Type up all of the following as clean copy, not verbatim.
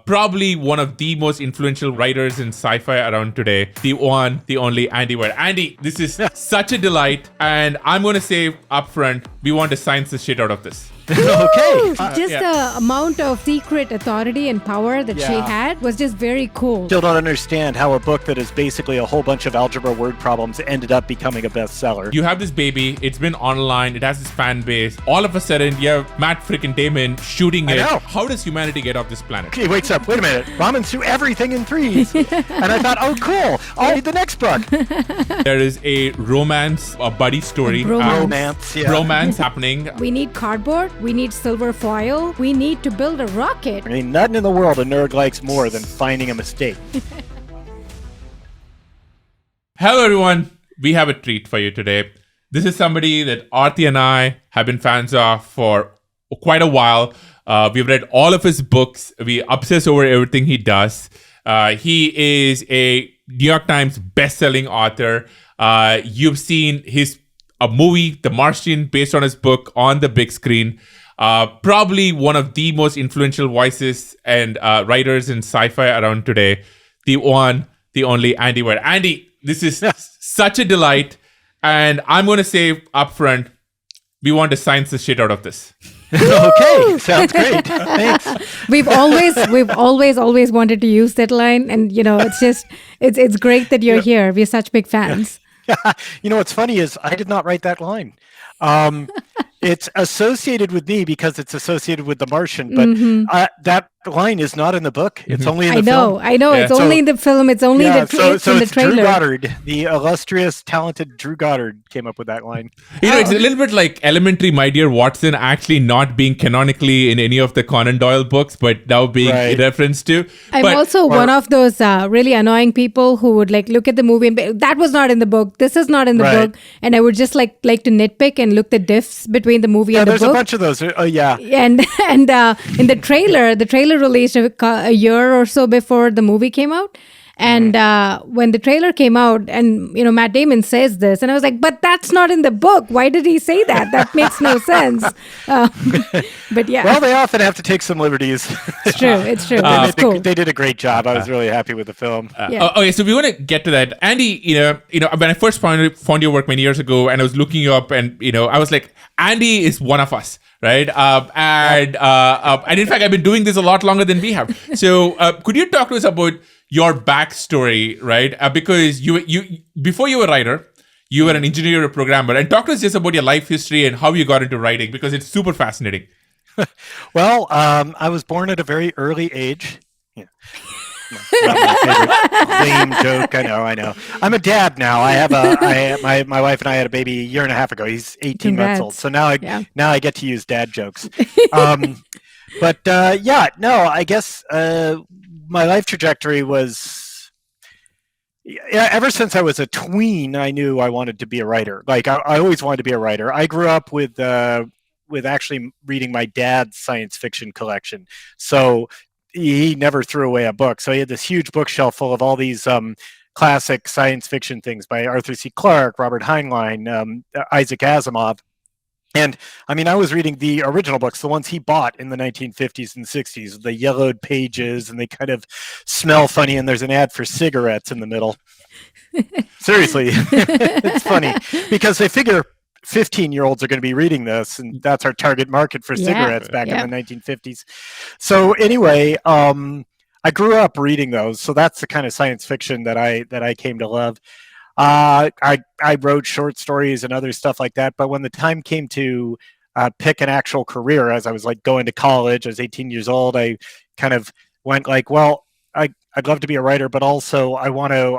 probably one of the most influential writers in sci-fi around today, the one, the only Andy Weir. Andy, this is such a delight, and I'm going to say up front, we want to science the shit out of this. Okay. The amount of secret authority and power that she had was just very cool. Still don't understand how a book that is basically a whole bunch of algebra word problems ended up becoming a bestseller. You have this baby, it's been online, it has this fan base. All of a sudden, you have Matt freaking Damon shooting it. How does humanity get off this planet? He wakes up, wait a minute, ramens through everything in threes. And I thought, oh, cool, I'll read the next book. There is a romance, a buddy story. Romance happening. We need cardboard. We need silver foil. We need to build a rocket. I mean, nothing in the world a nerd likes more than finding a mistake. Hello, everyone. We have a treat for you today. This is somebody that Aarthi and I have been fans of for quite a while. We've read all of his books. We obsess over everything he does. He is a New York Times best-selling author. You've seen a movie, The Martian, based on his book on the big screen. Probably one of the most influential voices and writers in sci-fi around today. The one, the only Andy Weir. Andy, this is such a delight. And I'm going to say up front, we want to science the shit out of this. Okay, sounds great. Thanks. We've always wanted to use that line, and it's great that you're here. We're such big fans. You know what's funny is I did not write that line. It's associated with me because it's associated with The Martian, but that line is not in the book. It's only in the film. I know. Yeah. It's only in the film. It's only in the trailer. Drew Goddard, the illustrious, talented Drew Goddard came up with that line. It's a little bit like Elementary, My Dear Watson, actually not being canonically in any of the Conan Doyle books, but now being referenced to. I'm also one of those really annoying people who would look at the movie and be, that was not in the book. This is not in the book. And I would just like to nitpick and look the diffs between the movie and the book. There's a bunch of those. And in the trailer released a year or so before the movie came out. And when the trailer came out and, Matt Damon says this, and I was like, but that's not in the book. Why did he say that? That makes no sense. But yeah. Well, they often have to take some liberties. It's true. Cool. They did a great job. I was really happy with the film. Okay, so we want to get to that. Andy, when I first found your work many years ago and I was looking you up and, I was like, Andy is one of us. Right. And in fact, I've been doing this a lot longer than we have. So could you talk to us about your backstory, right? Because you before you were a writer, you were an engineer or programmer. And talk to us just about your life history and how you got into writing, because it's super fascinating. Well, I was born at a very early age. Yeah. Lame joke. I know. I'm a dad now. My wife and I had a baby a year and a half ago. He's 18 months old. So now I get to use dad jokes. I guess my life trajectory was, ever since I was a tween, I knew I wanted to be a writer. I always wanted to be a writer. I grew up with actually reading my dad's science fiction collection. So he never threw away a book. So he had this huge bookshelf full of all these classic science fiction things by Arthur C. Clarke, Robert Heinlein, Isaac Asimov. And I was reading the original books, the ones he bought in the 1950s and 60s, the yellowed pages, and they kind of smell funny, and there's an ad for cigarettes in the middle. Seriously, it's funny because they figure 15-year-olds are going to be reading this, and that's our target market for cigarettes back in the 1950s. So anyway, I grew up reading those, so that's the kind of science fiction that I came to love. I wrote short stories and other stuff like that, but when the time came to pick an actual career, as I was going to college, I was 18 years old, I kind of went I'd love to be a writer, but also I want to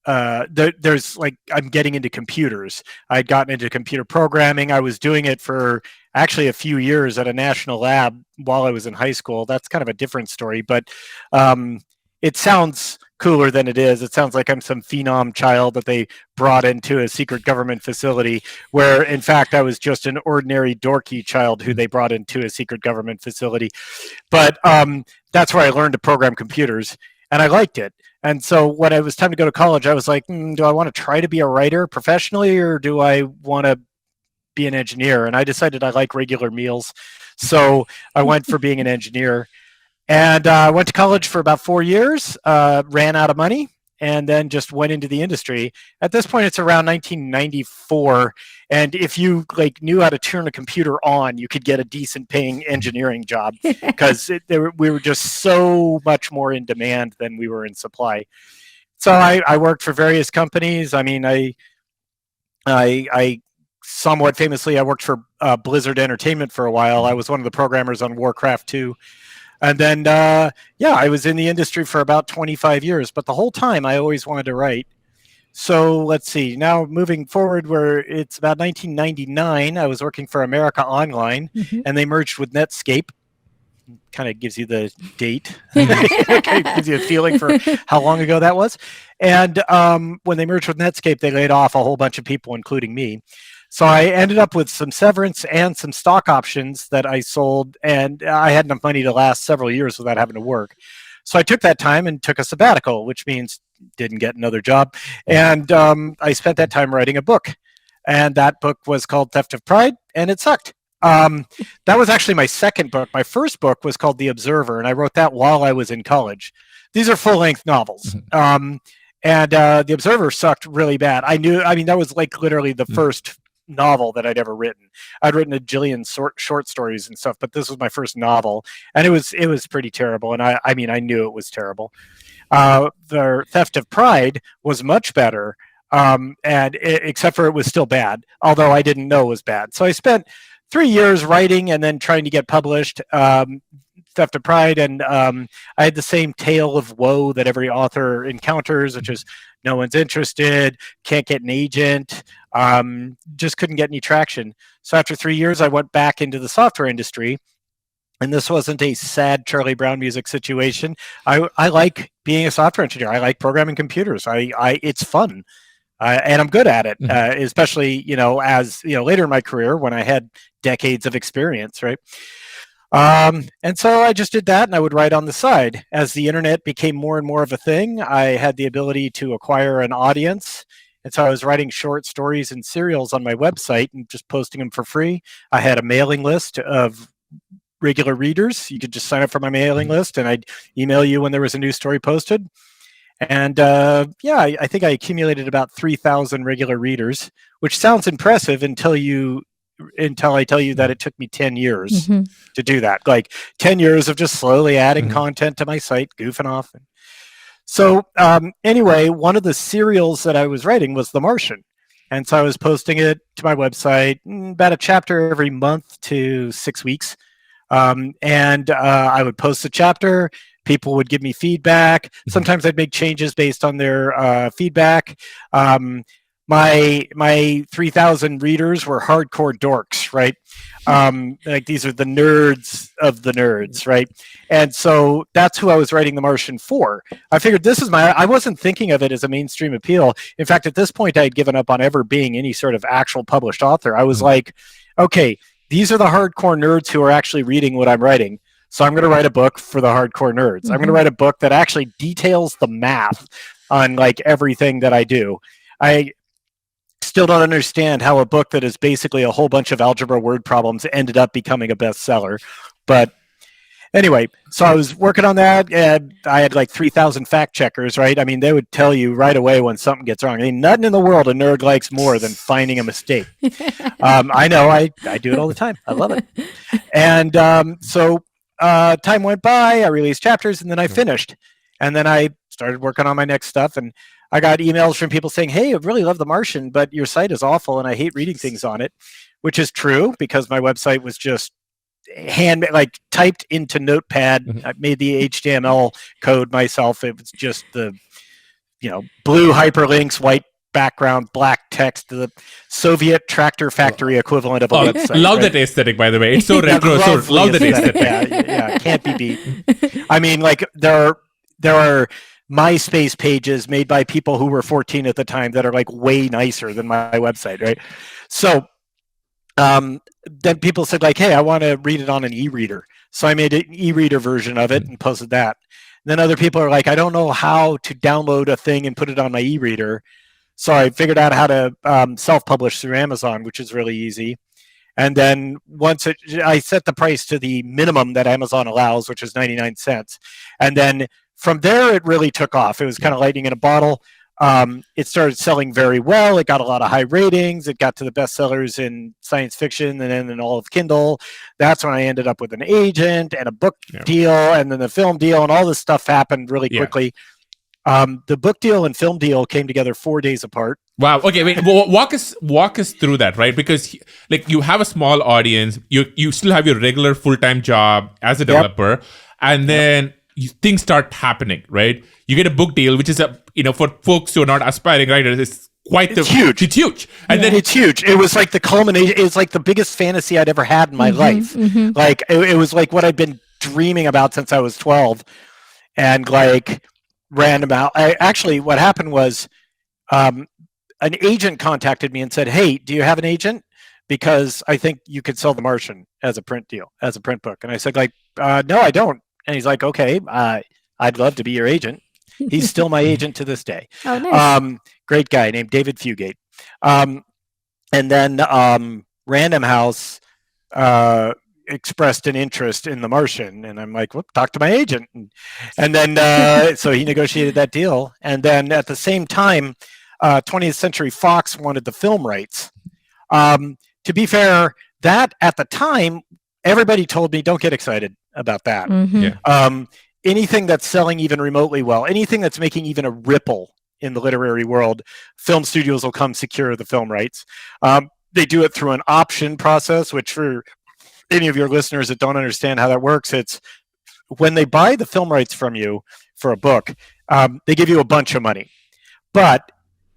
I'm getting into computers. I'd gotten into computer programming. I was doing it for actually a few years at a national lab while I was in high school. That's kind of a different story, but it sounds cooler than it is. It sounds like I'm some phenom child that they brought into a secret government facility, where in fact I was just an ordinary dorky child who they brought into a secret government facility. But that's where I learned to program computers, and I liked it. And so when it was time to go to college, I was like, do I want to try to be a writer professionally, or do I want to be an engineer? And I decided I like regular meals. So I went for being an engineer. And I went to college for about 4 years, ran out of money, and then just went into the industry. At this point, it's around 1994, and if you like knew how to turn a computer on, you could get a decent paying engineering job because we were just so much more in demand than we were in supply. So I worked for various companies. I mean, I somewhat famously, I worked for Blizzard Entertainment for a while. I was one of the programmers on Warcraft 2. And then, I was in the industry for about 25 years, but the whole time I always wanted to write. So let's see, now moving forward, where it's about 1999, I was working for America Online, and they merged with Netscape. Kind of gives you the date, gives you a feeling for how long ago that was. And when they merged with Netscape, they laid off a whole bunch of people, including me. So I ended up with some severance and some stock options that I sold, and I had enough money to last several years without having to work. So I took that time and took a sabbatical, which means didn't get another job. And I spent that time writing a book. And that book was called Theft of Pride, and it sucked. That was actually my second book. My first book was called The Observer, and I wrote that while I was in college. These are full-length novels. And The Observer sucked really bad. That was like literally the first novel that I'd ever written. I'd written a jillion short stories and stuff, but this was my first novel, and it was pretty terrible. And I knew it was terrible. The Theft of Pride was much better, except for it was still bad, although I didn't know it was bad. So I spent 3 years writing and then trying to get published. Theft of Pride, and I had the same tale of woe that every author encounters, which is no one's interested, can't get an agent, just couldn't get any traction. So after 3 years, I went back into the software industry, and this wasn't a sad Charlie Brown music situation. I like being a software engineer. I like programming computers. It's fun. And I'm good at it, especially, as later in my career when I had decades of experience, right? And so I just did that, and I would write on the side. As the internet became more and more of a thing, I had the ability to acquire an audience. And so I was writing short stories and serials on my website and just posting them for free. I had a mailing list of regular readers. You could just sign up for my mailing list, and I'd email you when there was a new story posted. And I think I accumulated about 3,000 regular readers, which sounds impressive until I tell you that it took me 10 years to do that. Like 10 years of just slowly adding content to my site, goofing off. So anyway, one of the serials that I was writing was The Martian. And so I was posting it to my website, about a chapter every month to 6 weeks. I would post a chapter. People would give me feedback. Sometimes I'd make changes based on their feedback. My 3,000 readers were hardcore dorks, right? Like these are the nerds of the nerds, right? And so that's who I was writing The Martian for. I figured I wasn't thinking of it as a mainstream appeal. In fact, at this point, I had given up on ever being any sort of actual published author. I was like, okay, these are the hardcore nerds who are actually reading what I'm writing. So I'm going to write a book for the hardcore nerds. I'm going to write a book that actually details the math on like everything that I do. I still don't understand how a book that is basically a whole bunch of algebra word problems ended up becoming a bestseller. But anyway, so I was working on that, and I had like 3,000 fact checkers, right? I mean, they would tell you right away when something gets wrong. I mean, nothing in the world a nerd likes more than finding a mistake. I know, I do it all the time. I love it. And so time went by, I released chapters, and then I finished. And then I started working on my next stuff, and I got emails from people saying, hey, I really love The Martian, but your site is awful and I hate reading things on it, which is true because my website was just typed into Notepad. I made the HTML code myself. It was just the, blue hyperlinks, white background, black text, the Soviet tractor factory equivalent of a website. Love that aesthetic, by the way. It's so retro. So love that aesthetic. Yeah, can't be beaten. I mean, like there are MySpace pages made by people who were 14 at the time that are like way nicer than my website, right? So then people said like, hey, I want to read it on an e-reader. So I made an e-reader version of it and posted that. And then other people are like, I don't know how to download a thing and put it on my e-reader. So I figured out how to self-publish through Amazon, which is really easy. And then I set the price to the minimum that Amazon allows, which is 99 cents. And then from there, it really took off. It was kind of lightning in a bottle. It started selling very well. It got a lot of high ratings. It got to the bestsellers in science fiction and then in all of Kindle. That's when I ended up with an agent and a book deal, and then the film deal, and all this stuff happened really quickly. The book deal and film deal came together 4 days apart. Wow. Okay. Wait. Walk us through that, right? Because like you have a small audience, you still have your regular full-time job as a developer, and then things start happening, right? You get a book deal, which is for folks who are not aspiring writers, it's huge. It's huge, and then it's huge. It was like the culmination. It was like the biggest fantasy I'd ever had in my life. Like it was like what I'd been dreaming about since I was 12, and like random out. What happened was, an agent contacted me and said, "Hey, do you have an agent? Because I think you could sell The Martian as a print deal, as a print book." And I said, no, I don't. And he's like, "Okay, I'd love to be your agent." He's still my agent to this day. Oh, nice. Great guy named David Fugate. And then Random House expressed an interest in The Martian, and I'm like, "Well, talk to my agent." And then so he negotiated that deal. And then at the same time, 20th Century Fox wanted the film rights. To be fair, that at the time, everybody told me, "Don't get excited about that." Anything that's selling even remotely well, anything that's making even a ripple in the literary world, film studios will come secure the film rights. They do it through an option process, which for any of your listeners that don't understand how that works, it's when they buy the film rights from you for a book, they give you a bunch of money. But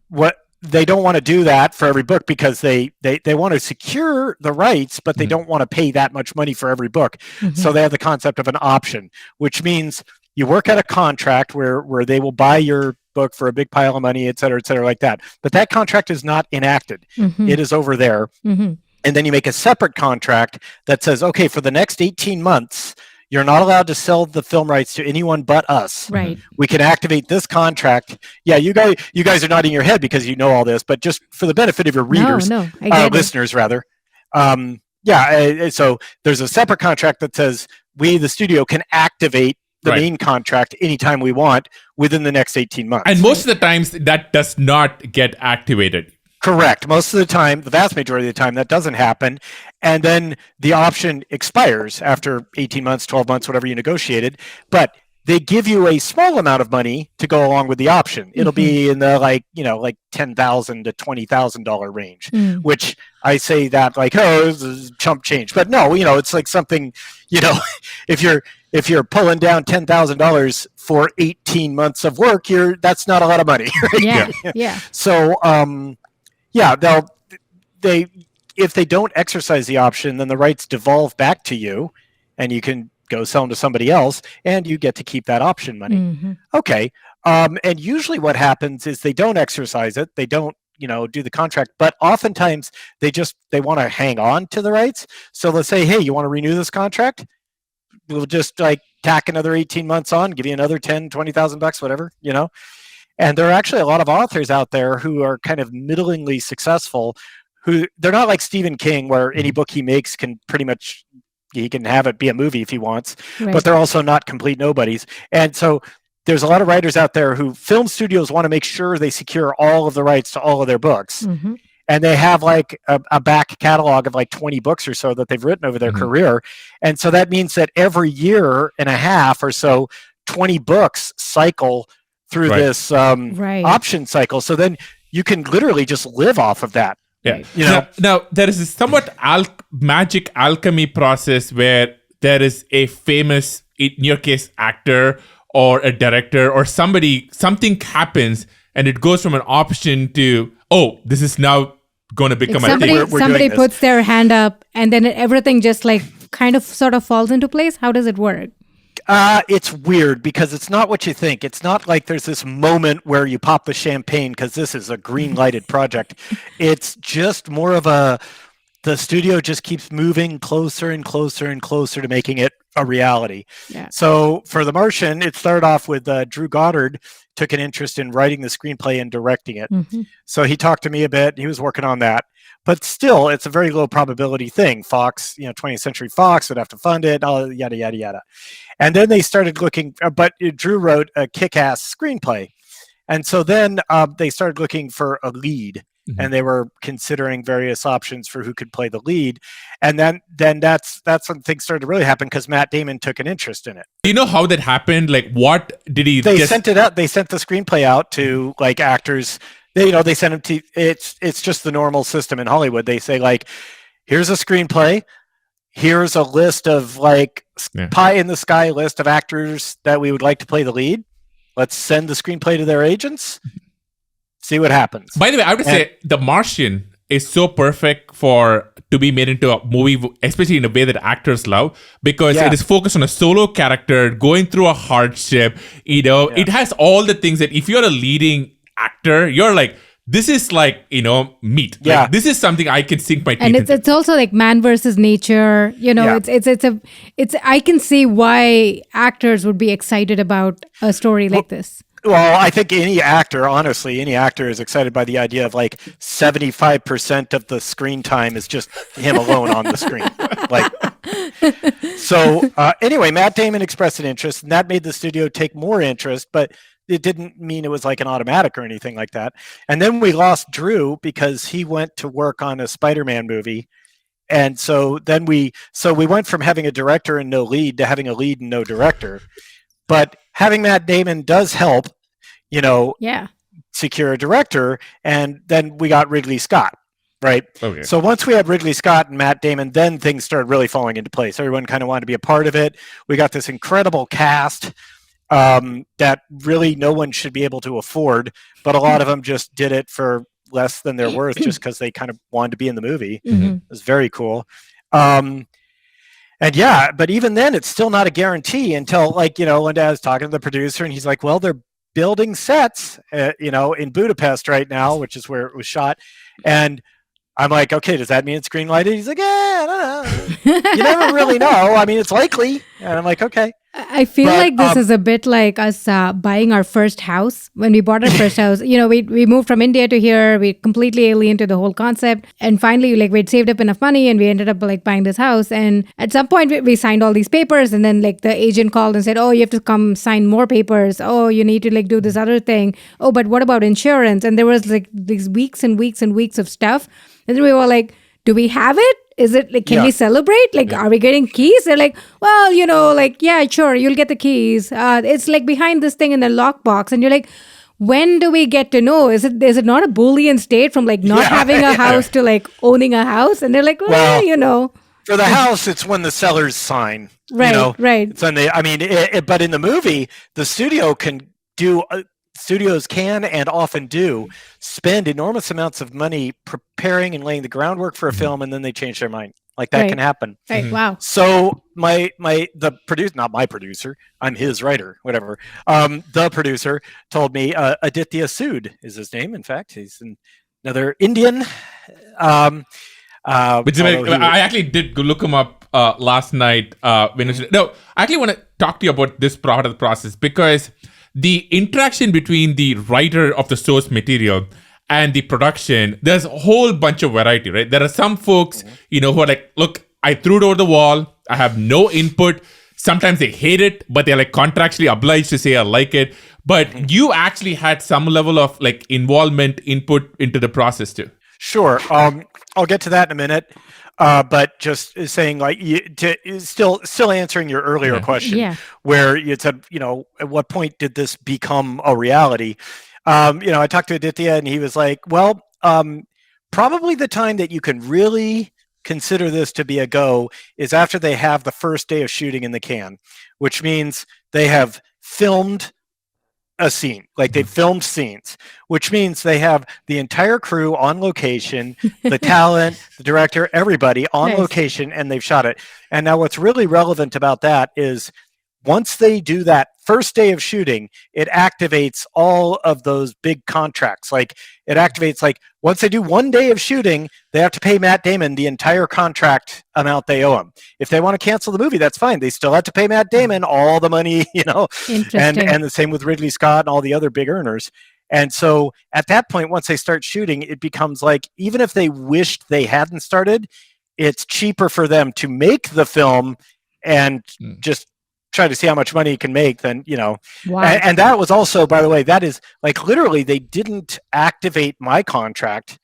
what they don't want to do that for every book, because they want to secure the rights, but they don't want to pay that much money for every book. So they have the concept of an option, which means you work out a contract where they will buy your book for a big pile of money, et cetera, like that. But that contract is not enacted. It is over there. And then you make a separate contract that says, okay, for the next 18 months, you're not allowed to sell the film rights to anyone but us. Right. We can activate this contract. Yeah, you guys are nodding your head because you know all this, but just for the benefit of your readers, listeners rather. So there's a separate contract that says we, the studio, can activate the main contract anytime we want within the next 18 months. And most of the times that does not get activated. Correct. Most of the time, the vast majority of the time, that doesn't happen. And then the option expires after 18 months, 12 months, whatever you negotiated. But they give you a small amount of money to go along with the option. It'll be in the like $10,000 to $20,000 range, which I say that like, oh, this is chump change. But no, it's like something, if you're pulling down $10,000 for 18 months of work, that's not a lot of money. Right? Yeah. So, if they don't exercise the option, then the rights devolve back to you, and you can go sell them to somebody else, and you get to keep that option money. Okay. And usually what happens is they don't exercise it. They don't, do the contract, but oftentimes they want to hang on to the rights. So let's say, hey, you want to renew this contract? We'll just like tack another 18 months on, give you another $10,000-$20,000, whatever, And there are actually a lot of authors out there who are kind of middlingly successful, who they're not like Stephen King, where any book he makes can pretty much, he can have it be a movie if he wants, but they're also not complete nobodies. And so there's a lot of writers out there who film studios want to make sure they secure all of the rights to all of their books. And they have like a back catalog of like 20 books or so that they've written over their career. And so that means that every year and a half or so, 20 books cycle through this option cycle. So then you can literally just live off of that. Yeah. Now there is a somewhat magic alchemy process where there is a famous, in your case, actor or a director or something happens and it goes from an option to, oh, this is now going to become a thing. Somebody puts their hand up and then everything just like kind of sort of falls into place. How does it work? It's weird because it's not what you think. It's not like there's this moment where you pop the champagne because this is a green lighted project. It's just more of the studio just keeps moving closer and closer and closer to making it a reality. Yeah. So for The Martian, it started off with Drew Goddard took an interest in writing the screenplay and directing it. So he talked to me a bit. He was working on that. but still, it's a very low probability thing. Fox, 20th Century Fox would have to fund it, all yada, yada, yada. And then they started looking, but Drew wrote a kick-ass screenplay. And so then they started looking for a lead, and they were considering various options for who could play the lead. And then that's when things started to really happen, because Matt Damon took an interest in it. Do you know how that happened? Like, what did he? They sent it out. They sent the screenplay out to like actors. They sent them to. It's just the normal system in Hollywood. They say like, here's a screenplay. Here's a list of like pie in the sky list of actors that we would like to play the lead. Let's send the screenplay to their agents. See what happens. By the way, I would say The Martian is so perfect to be made into a movie, especially in a way that actors love, because it is focused on a solo character going through a hardship. It has all the things that if you're a leading actor, you're like, this is like, meat. Yeah. Like, this is something I can sink my teeth and into. it's also like man versus nature. It's I can see why actors would be excited about a story like this. Well, I think any actor is excited by the idea of like 75% of the screen time is just him alone on the screen. Anyway, Matt Damon expressed an interest, and that made the studio take more interest, but it didn't mean it was like an automatic or anything like that. And then we lost Drew because he went to work on a Spider-Man movie. And so then we went from having a director and no lead to having a lead and no director. But having Matt Damon does help, secure a director. And then we got Ridley Scott, right? Okay. So once we had Ridley Scott and Matt Damon, then things started really falling into place. Everyone kind of wanted to be a part of it. We got this incredible cast that really no one should be able to afford, but a lot of them just did it for less than they're worth just because they kind of wanted to be in the movie. It was very cool. But even then, it's still not a guarantee until, one day I was talking to the producer, and he's like, well, they're building sets, in Budapest right now, which is where it was shot. And I'm like, okay, does that mean it's green lighted? He's like, I don't know. You never really know. I mean, it's likely. And I'm like, okay. I feel like this is a bit like us buying our first house. When we bought our first house, we moved from India to here. We completely alien to the whole concept. And finally, we'd saved up enough money, and we ended up buying this house. And at some point, we signed all these papers, and then the agent called and said, oh, you have to come sign more papers. Oh, you need to do this other thing. Oh, but what about insurance? And there was these weeks and weeks and weeks of stuff. And then we were like, do we have it? Is it can we celebrate? Are we getting keys? They're like, well, yeah, sure, you'll get the keys. It's behind this thing in the lockbox. And you're like, when do we get to know? Is it not a Boolean state from not having a house to owning a house? And they're like, well, for the house, it's when the sellers sign. Right, right. It's when but in the movie, the studio can do. Studios can and often do spend enormous amounts of money preparing and laying the groundwork for a film, and then they change their mind. That can happen. Right. Wow. So the producer, not my producer, I'm his writer, whatever. The producer told me Aditya Sood is his name. In fact, he's another Indian. I actually did look him up last night. I actually want to talk to you about this part of the process, because the interaction between the writer of the source material and the production, there's a whole bunch of variety, right? There are some folks, who are like, look, I threw it over the wall. I have no input. Sometimes they hate it, but they're contractually obliged to say, I like it. But you actually had some level of involvement, input into the process too. Sure. I'll get to that in a minute. But just saying, still answering your earlier question, where you said, at what point did this become a reality? I talked to Aditya, and he was like, well, probably the time that you can really consider this to be a go is after they have the first day of shooting in the can, which means they have filmed a scene, they filmed scenes, which means they have the entire crew on location, the talent, the director, everybody on location, and they've shot it. And now what's really relevant about that is once they do that first day of shooting, it activates all of those big contracts. It activates, once they do one day of shooting, they have to pay Matt Damon the entire contract amount they owe him. If they want to cancel the movie, that's fine. They still have to pay Matt Damon all the money, and the same with Ridley Scott and all the other big earners. And so at that point, once they start shooting, it becomes like, even if they wished they hadn't started, it's cheaper for them to make the film and just try to see how much money you can make than, Wow. and that was also, by the way, that is like literally they didn't activate my contract,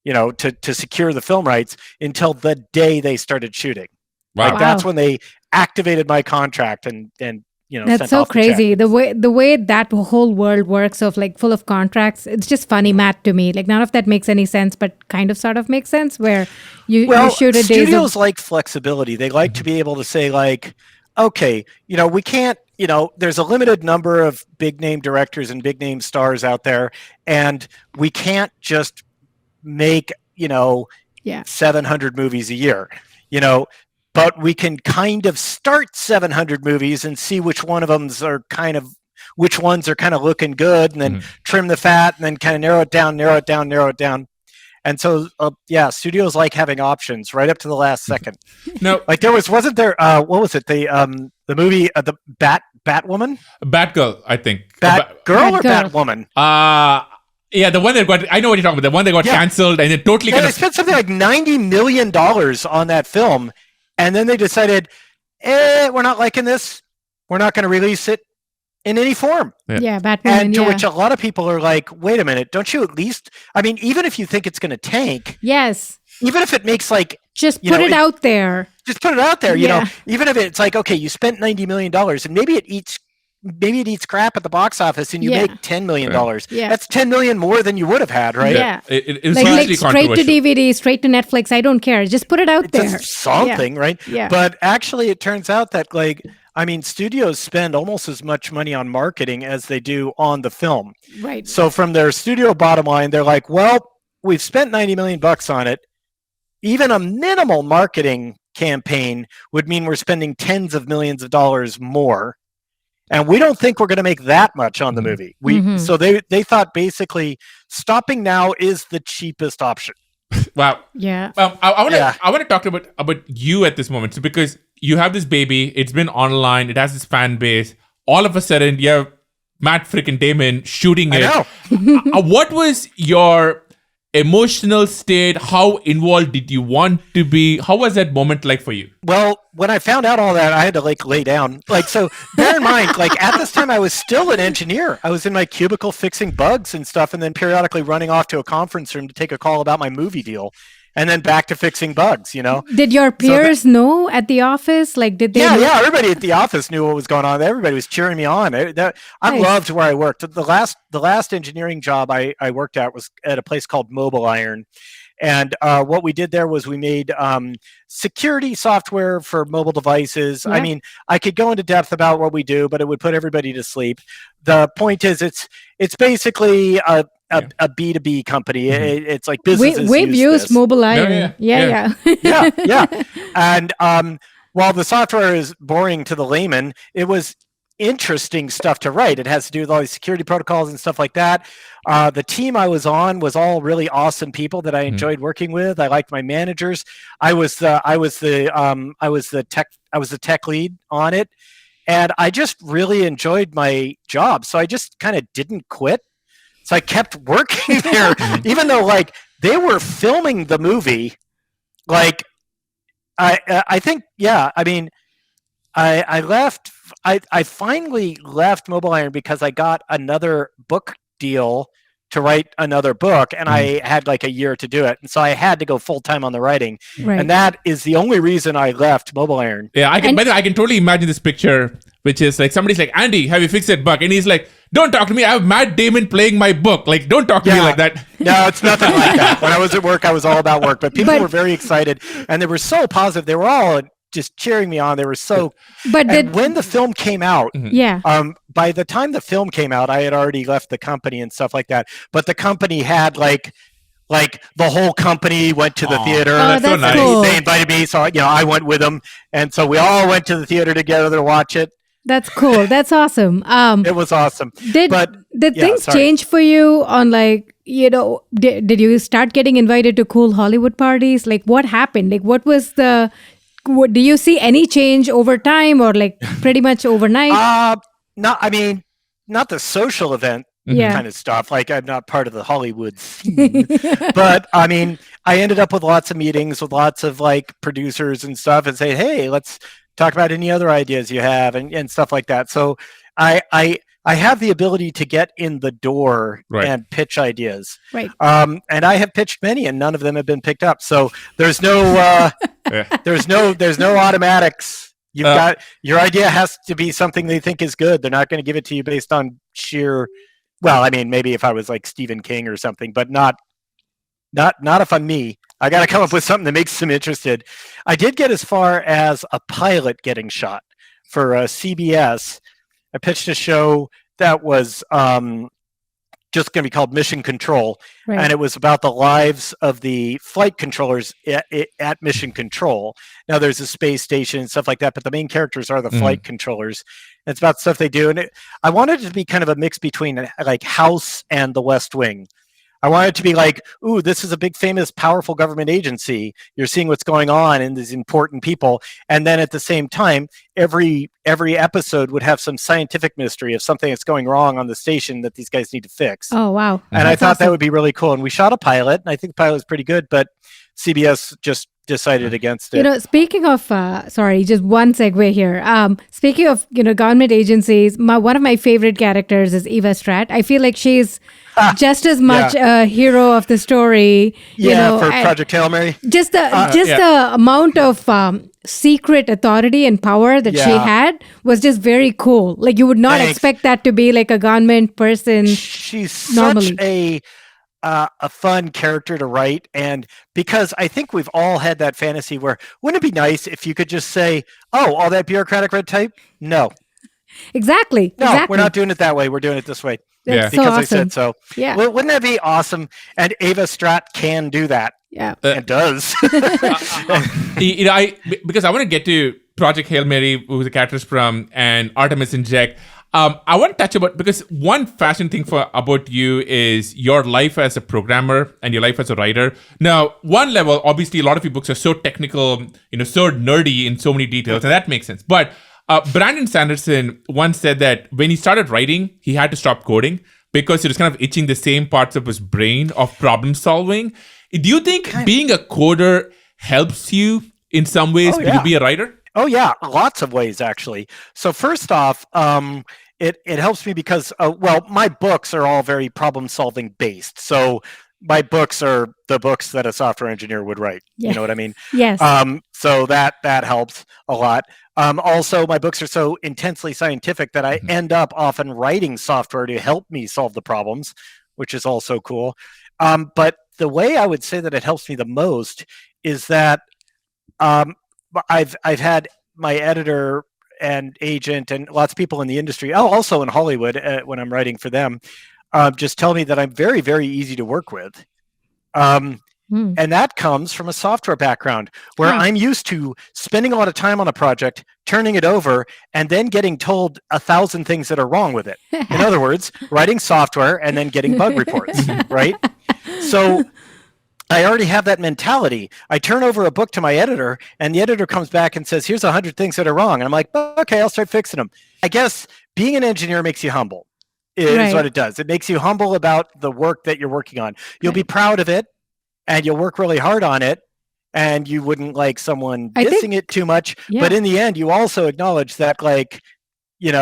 to secure the film rights until the day they started shooting. Wow. Like that's when they activated my contract and That's sent so off the check. crazy. The way that whole world works of like full of contracts, it's just funny math to me. Like none of that makes any sense, but kind of sort of makes sense where you shoot a day. Studios like flexibility. They like to be able to say like, okay, we can't, there's a limited number of big name directors and big name stars out there, and we can't just make, 700 movies a year, but we can kind of start 700 movies and see which ones are kind of looking good, and then trim the fat, and then kind of narrow it down. And so, studios like having options right up to the last second. No, like wasn't there? What was it? The movie, the Batwoman, Batgirl, I think. Batgirl or Batgirl. Batwoman? Yeah, the one that got. I know what you're talking about. The one that got canceled and it totally. They spent something like $90 million on that film, and then they decided, we're not liking this. We're not going to release it in any form. Yeah, Batwoman. And to which a lot of people are like, wait a minute, don't you at least, even if you think it's going to tank, Yes. even if it makes like, Just put it out there. just put it out there, Yeah. even if it's like, okay, you spent $90 million and maybe it eats crap at the box office and you make $10 million. Yeah. That's $10 million more than you would have had, right? Yeah. It was Like hugely straight to controversial. DVD, straight to Netflix. I don't care. Just put it out there. It's something, right? Yeah. But actually it turns out that studios spend almost as much money on marketing as they do on the film. Right. So from their studio bottom line, they're like, well, we've spent $90 million on it. Even a minimal marketing campaign would mean we're spending tens of millions of dollars more. And we don't think we're going to make that much on the movie. So they thought basically stopping now is the cheapest option. Wow. Yeah. I want to talk about you at this moment. So because you have this baby, it's been online, it has this fan base. All of a sudden, you have Matt freaking Damon shooting it. I know. What was your emotional state? How involved did you want to be? How was that moment like for you? Well, when I found out all that, I had to lay down. So bear in mind, at this time I was still an engineer. I was in my cubicle fixing bugs and stuff, and then periodically running off to a conference room to take a call about my movie deal. And then back to fixing bugs, Did your peers know at the office? Did they know? Yeah, everybody at the office knew what was going on. Everybody was cheering me on. I loved where I worked. The last engineering job I worked at was at a place called Mobile Iron. And what we did there was we made security software for mobile devices. Yeah. I could go into depth about what we do, but it would put everybody to sleep. The point is, it's basically a B2B company. It's like businesses. We've used Mobile Iron. Yeah. Yeah. And while the software is boring to the layman, it was interesting stuff to write. It has to do with all these security protocols and stuff like that. The team I was on was all really awesome people that I enjoyed working with. I liked my managers. I was the tech lead on it, and I just really enjoyed my job. So I just kind of didn't quit. So I kept working there, even though they were filming the movie. I think, I left. I finally left Mobile Iron because I got another book deal to write another book, and I had a year to do it, and so I had to go full time on the writing, and that is the only reason I left Mobile Iron. Yeah, I can totally imagine this picture, which is somebody's like, Andy, have you fixed that bug? And he's like, don't talk to me. I have Matt Damon playing my book. Don't talk to me like that. No, it's nothing like that. When I was at work, I was all about work, but people were very excited, and they were so positive. They were all just cheering me on. They were so. When the film came out, by the time the film came out, I had already left the company and stuff like that. But the company had like the whole company went to the theater. Oh, that's so nice. cool. They invited me, so I went with them, and so we all went to the theater together to watch it. That's cool. That's awesome. It was awesome. Did things change for you on did you start getting invited to cool Hollywood parties? What happened? What was do you see any change over time or pretty much overnight? No, not the social event Yeah. kind of stuff. Like I'm not part of the Hollywood scene, but I mean, I ended up with lots of meetings with lots of like producers and stuff, and say, hey, let's talk about any other ideas you have and stuff like that. So I have the ability to get in the door Right. and pitch ideas. Right. And I have pitched many, and none of them have been picked up. So there's no Yeah. there's no automatics. You've got your idea has to be something they think is good. They're not going to give it to you based on sheer. Well, I mean, maybe if I was like Stephen King or something, but not if I'm me. I got to come up with something that makes them interested. I did get as far as a pilot getting shot for CBS. I pitched a show that was just going to be called Mission Control, Right. and it was about the lives of the flight controllers at Mission Control. Now, there's a space station and stuff like that, but the main characters are the flight controllers. And it's about stuff they do, and I wanted it to be kind of a mix between like House and The West Wing. I wanted it to be like, ooh, this is a big, famous, powerful government agency. You're seeing what's going on in these important people. And then at the same time, every episode would have some scientific mystery of something that's going wrong on the station that these guys need to fix. Oh, wow. And I thought that would be really cool. And we shot a pilot, and I think the pilot was pretty good, but CBS just decided against it. You know, speaking of, sorry, just one segue here. Speaking of, government agencies, one of my favorite characters is Eva Stratt. I feel like she's just as much a hero of the story. For Project Hail Mary. Just the amount of secret authority and power that she had was just very cool. Like you would not expect that to be like a government person. She's normally. such a fun character to write, and because I think we've all had that fantasy where wouldn't it be nice if you could just say, oh, all that bureaucratic red tape? No, Exactly. we're not doing it that way. We're doing it this way. That's Because so I awesome. said so. Yeah. Well, wouldn't that be awesome? And Eva Stratt can do that. Yeah. And does. Because I want to get to Project Hail Mary, who the characters from, and Artemis and Jack. I want to touch about, because one fascinating thing about you is your life as a programmer and your life as a writer. Now, one level, obviously, a lot of your books are so technical, so nerdy in so many details, and that makes sense. But Brandon Sanderson once said that when he started writing, he had to stop coding because he was kind of itching the same parts of his brain of problem solving. Do you think being a coder helps you in some ways to be a writer? Oh, yeah. Lots of ways, actually. So first off, it helps me because, my books are all very problem-solving based. So my books are the books that a software engineer would write. Yeah. You know what I mean? Yes. So that helps a lot. Also, my books are so intensely scientific that I end up often writing software to help me solve the problems, which is also cool. But the way I would say that it helps me the most is that I've had my editor and agent and lots of people in the industry, also in Hollywood when I'm writing for them, just tell me that I'm very, very easy to work with. And that comes from a software background where I'm used to spending a lot of time on a project, turning it over, and then getting told 1,000 things that are wrong with it. In other words, writing software and then getting bug reports, right? So I already have that mentality. I turn over a book to my editor, and the editor comes back and says, here's 100 things that are wrong. And I'm like, okay, I'll start fixing them. I guess being an engineer makes you humble, is what it does. It makes you humble about the work that you're working on. You'll be proud of it, and you'll work really hard on it, and you wouldn't like someone dissing it too much. Yeah. But in the end, you also acknowledge that, you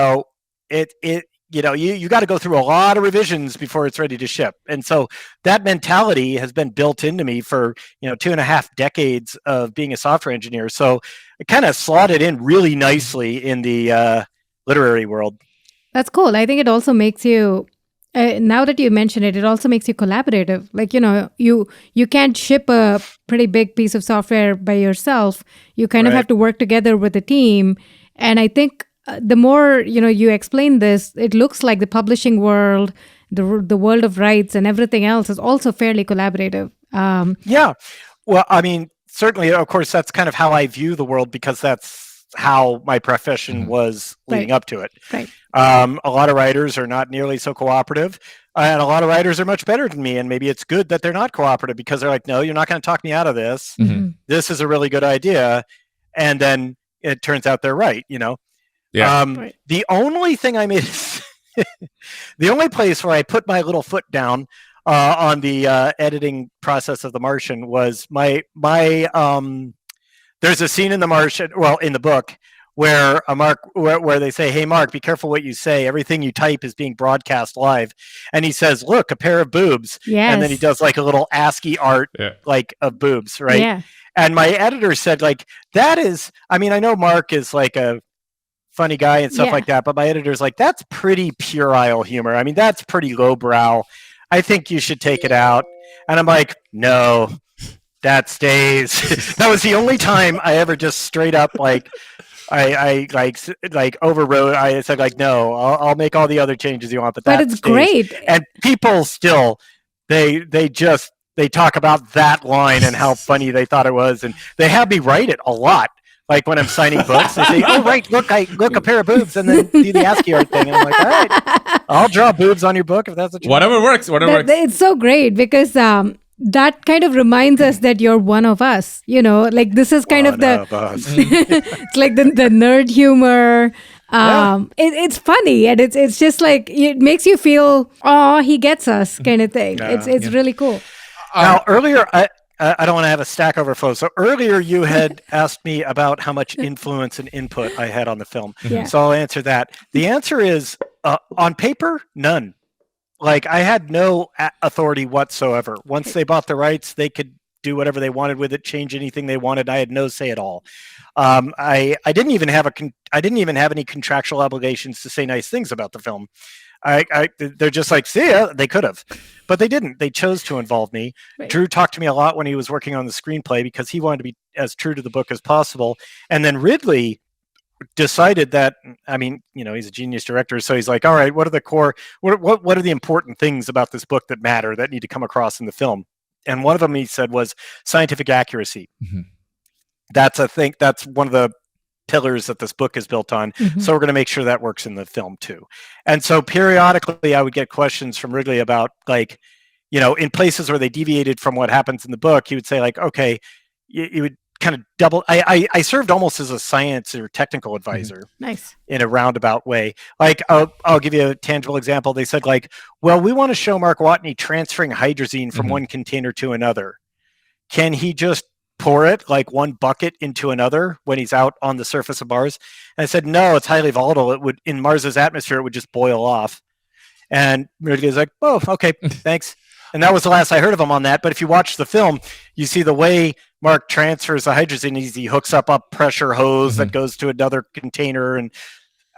got to go through a lot of revisions before it's ready to ship. And so that mentality has been built into me for, 2.5 decades of being a software engineer. So it kind of slotted in really nicely in the literary world. That's cool. I think it also makes you, now that you mention it, it also makes you collaborative. Like, you can't ship a pretty big piece of software by yourself. You kind of have to work together with a team. And I think the more, you explain this, it looks like the publishing world, the world of rights and everything else is also fairly collaborative. Yeah. Well, I mean, certainly, of course, that's kind of how I view the world because that's how my profession was leading up to it. Right. A lot of writers are not nearly so cooperative, and a lot of writers are much better than me. And maybe it's good that they're not cooperative because they're like, no, you're not going to talk me out of this. This is a really good idea. And then it turns out they're right, Yeah. The only thing I made The only place where I put my little foot down on the editing process of The Martian was my there's a scene in The Martian, well, in the book, where where they say, "Hey, Mark, be careful what you say. Everything you type is being broadcast live." And he says, "Look, a pair of boobs." Yes. And then he does like a little ASCII art, like of boobs, right? Yeah. And my editor said, like, that is, I mean, I know Mark is like a funny guy and stuff like that, but my editor's like, that's pretty puerile humor. I mean, that's pretty lowbrow. I think you should take it out. And I'm like, no, that stays. That was the only time I ever just straight up I overrode. I said like, no, I'll make all the other changes you want, but it's stays. great. And people still, they talk about that line and how funny they thought it was, and they have me write it a lot. Like when I'm signing books, they say, "Oh, right, look a pair of boobs," and then do the ASCII art thing. And I'm like, "All right, I'll draw boobs on your book if that's what you whatever works. It's so great because that kind of reminds us that you're one of us. You know, like this is kind of it's like the nerd humor. It's funny and it's just like it makes you feel, oh, he gets us kind of thing. It's really cool. Now earlier, I don't want to have a stack overflow. So earlier you had asked me about how much influence and input I had on the film. Yeah. So I'll answer that. The answer is on paper, none. Like I had no authority whatsoever. Once they bought the rights, they could do whatever they wanted with it, change anything they wanted. I had no say at all. I didn't even have any contractual obligations to say nice things about the film. They're just like, see ya, they could have, but they didn't. They chose to involve me. Right. Drew talked to me a lot when he was working on the screenplay because he wanted to be as true to the book as possible. And then Ridley decided that, I mean, you know, he's a genius director. So he's like, all right, what are the core, what are the important things about this book that matter, that need to come across in the film? And one of them he said was scientific accuracy. Mm-hmm. That's one of the pillars that this book is built on. Mm-hmm. So we're going to make sure that works in the film too. And so periodically I would get questions from Ridley about, like, you know, in places where they deviated from what happens in the book, he would say like, okay, you would kind of double. I served almost as a science or technical advisor. Mm-hmm. Nice. In a roundabout way. Like I'll give you a tangible example. They said like, well, we want to show Mark Watney transferring hydrazine from one container to another. Can he just pour it like one bucket into another when he's out on the surface of Mars? And I said, no, it's highly volatile. It would, in Mars's atmosphere, it would just boil off. And Ridley's like, oh, okay, thanks. And that was the last I heard of him on that. But if you watch the film, you see the way Mark transfers the hydrazine. He hooks up a pressure hose that goes to another container and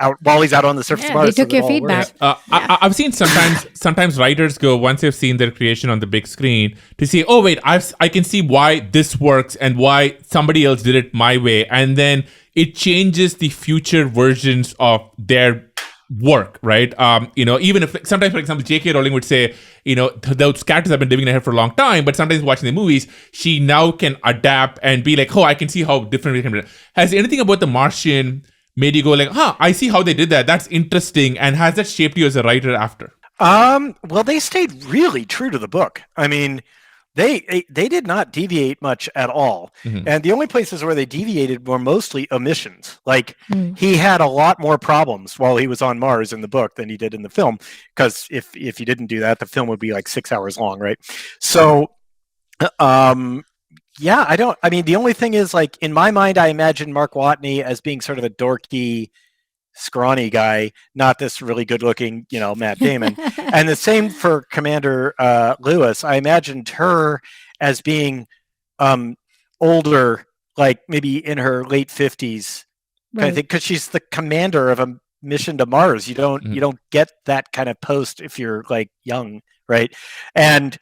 out while he's out on the surface of Mars. They took your feedback. I've seen sometimes writers go, once they've seen their creation on the big screen, to see, oh wait, I can see why this works and why somebody else did it my way, and then it changes the future versions of their work, right? You know, even if sometimes, for example, J.K. Rowling would say, you know, those characters have been living in her for a long time, but sometimes watching the movies, she now can adapt and be like, oh, I can see how different we can be. Has anything about The Martian made you go like, I see how they did that. That's interesting. And has that shaped you as a writer after? Well, they stayed really true to the book. I mean, they did not deviate much at all. Mm-hmm. And the only places where they deviated were mostly omissions. Like he had a lot more problems while he was on Mars in the book than he did in the film. Because if he didn't do that, the film would be like 6 hours long, right? So, yeah, I mean, the only thing is, like, in my mind, I imagine Mark Watney as being sort of a dorky, scrawny guy, not this really good-looking, you know, Matt Damon. And the same for Commander Lewis. I imagined her as being older, like maybe in her late 50s, kind of thing, because she's the commander of a mission to Mars. You don't get that kind of post if you're like young, right? And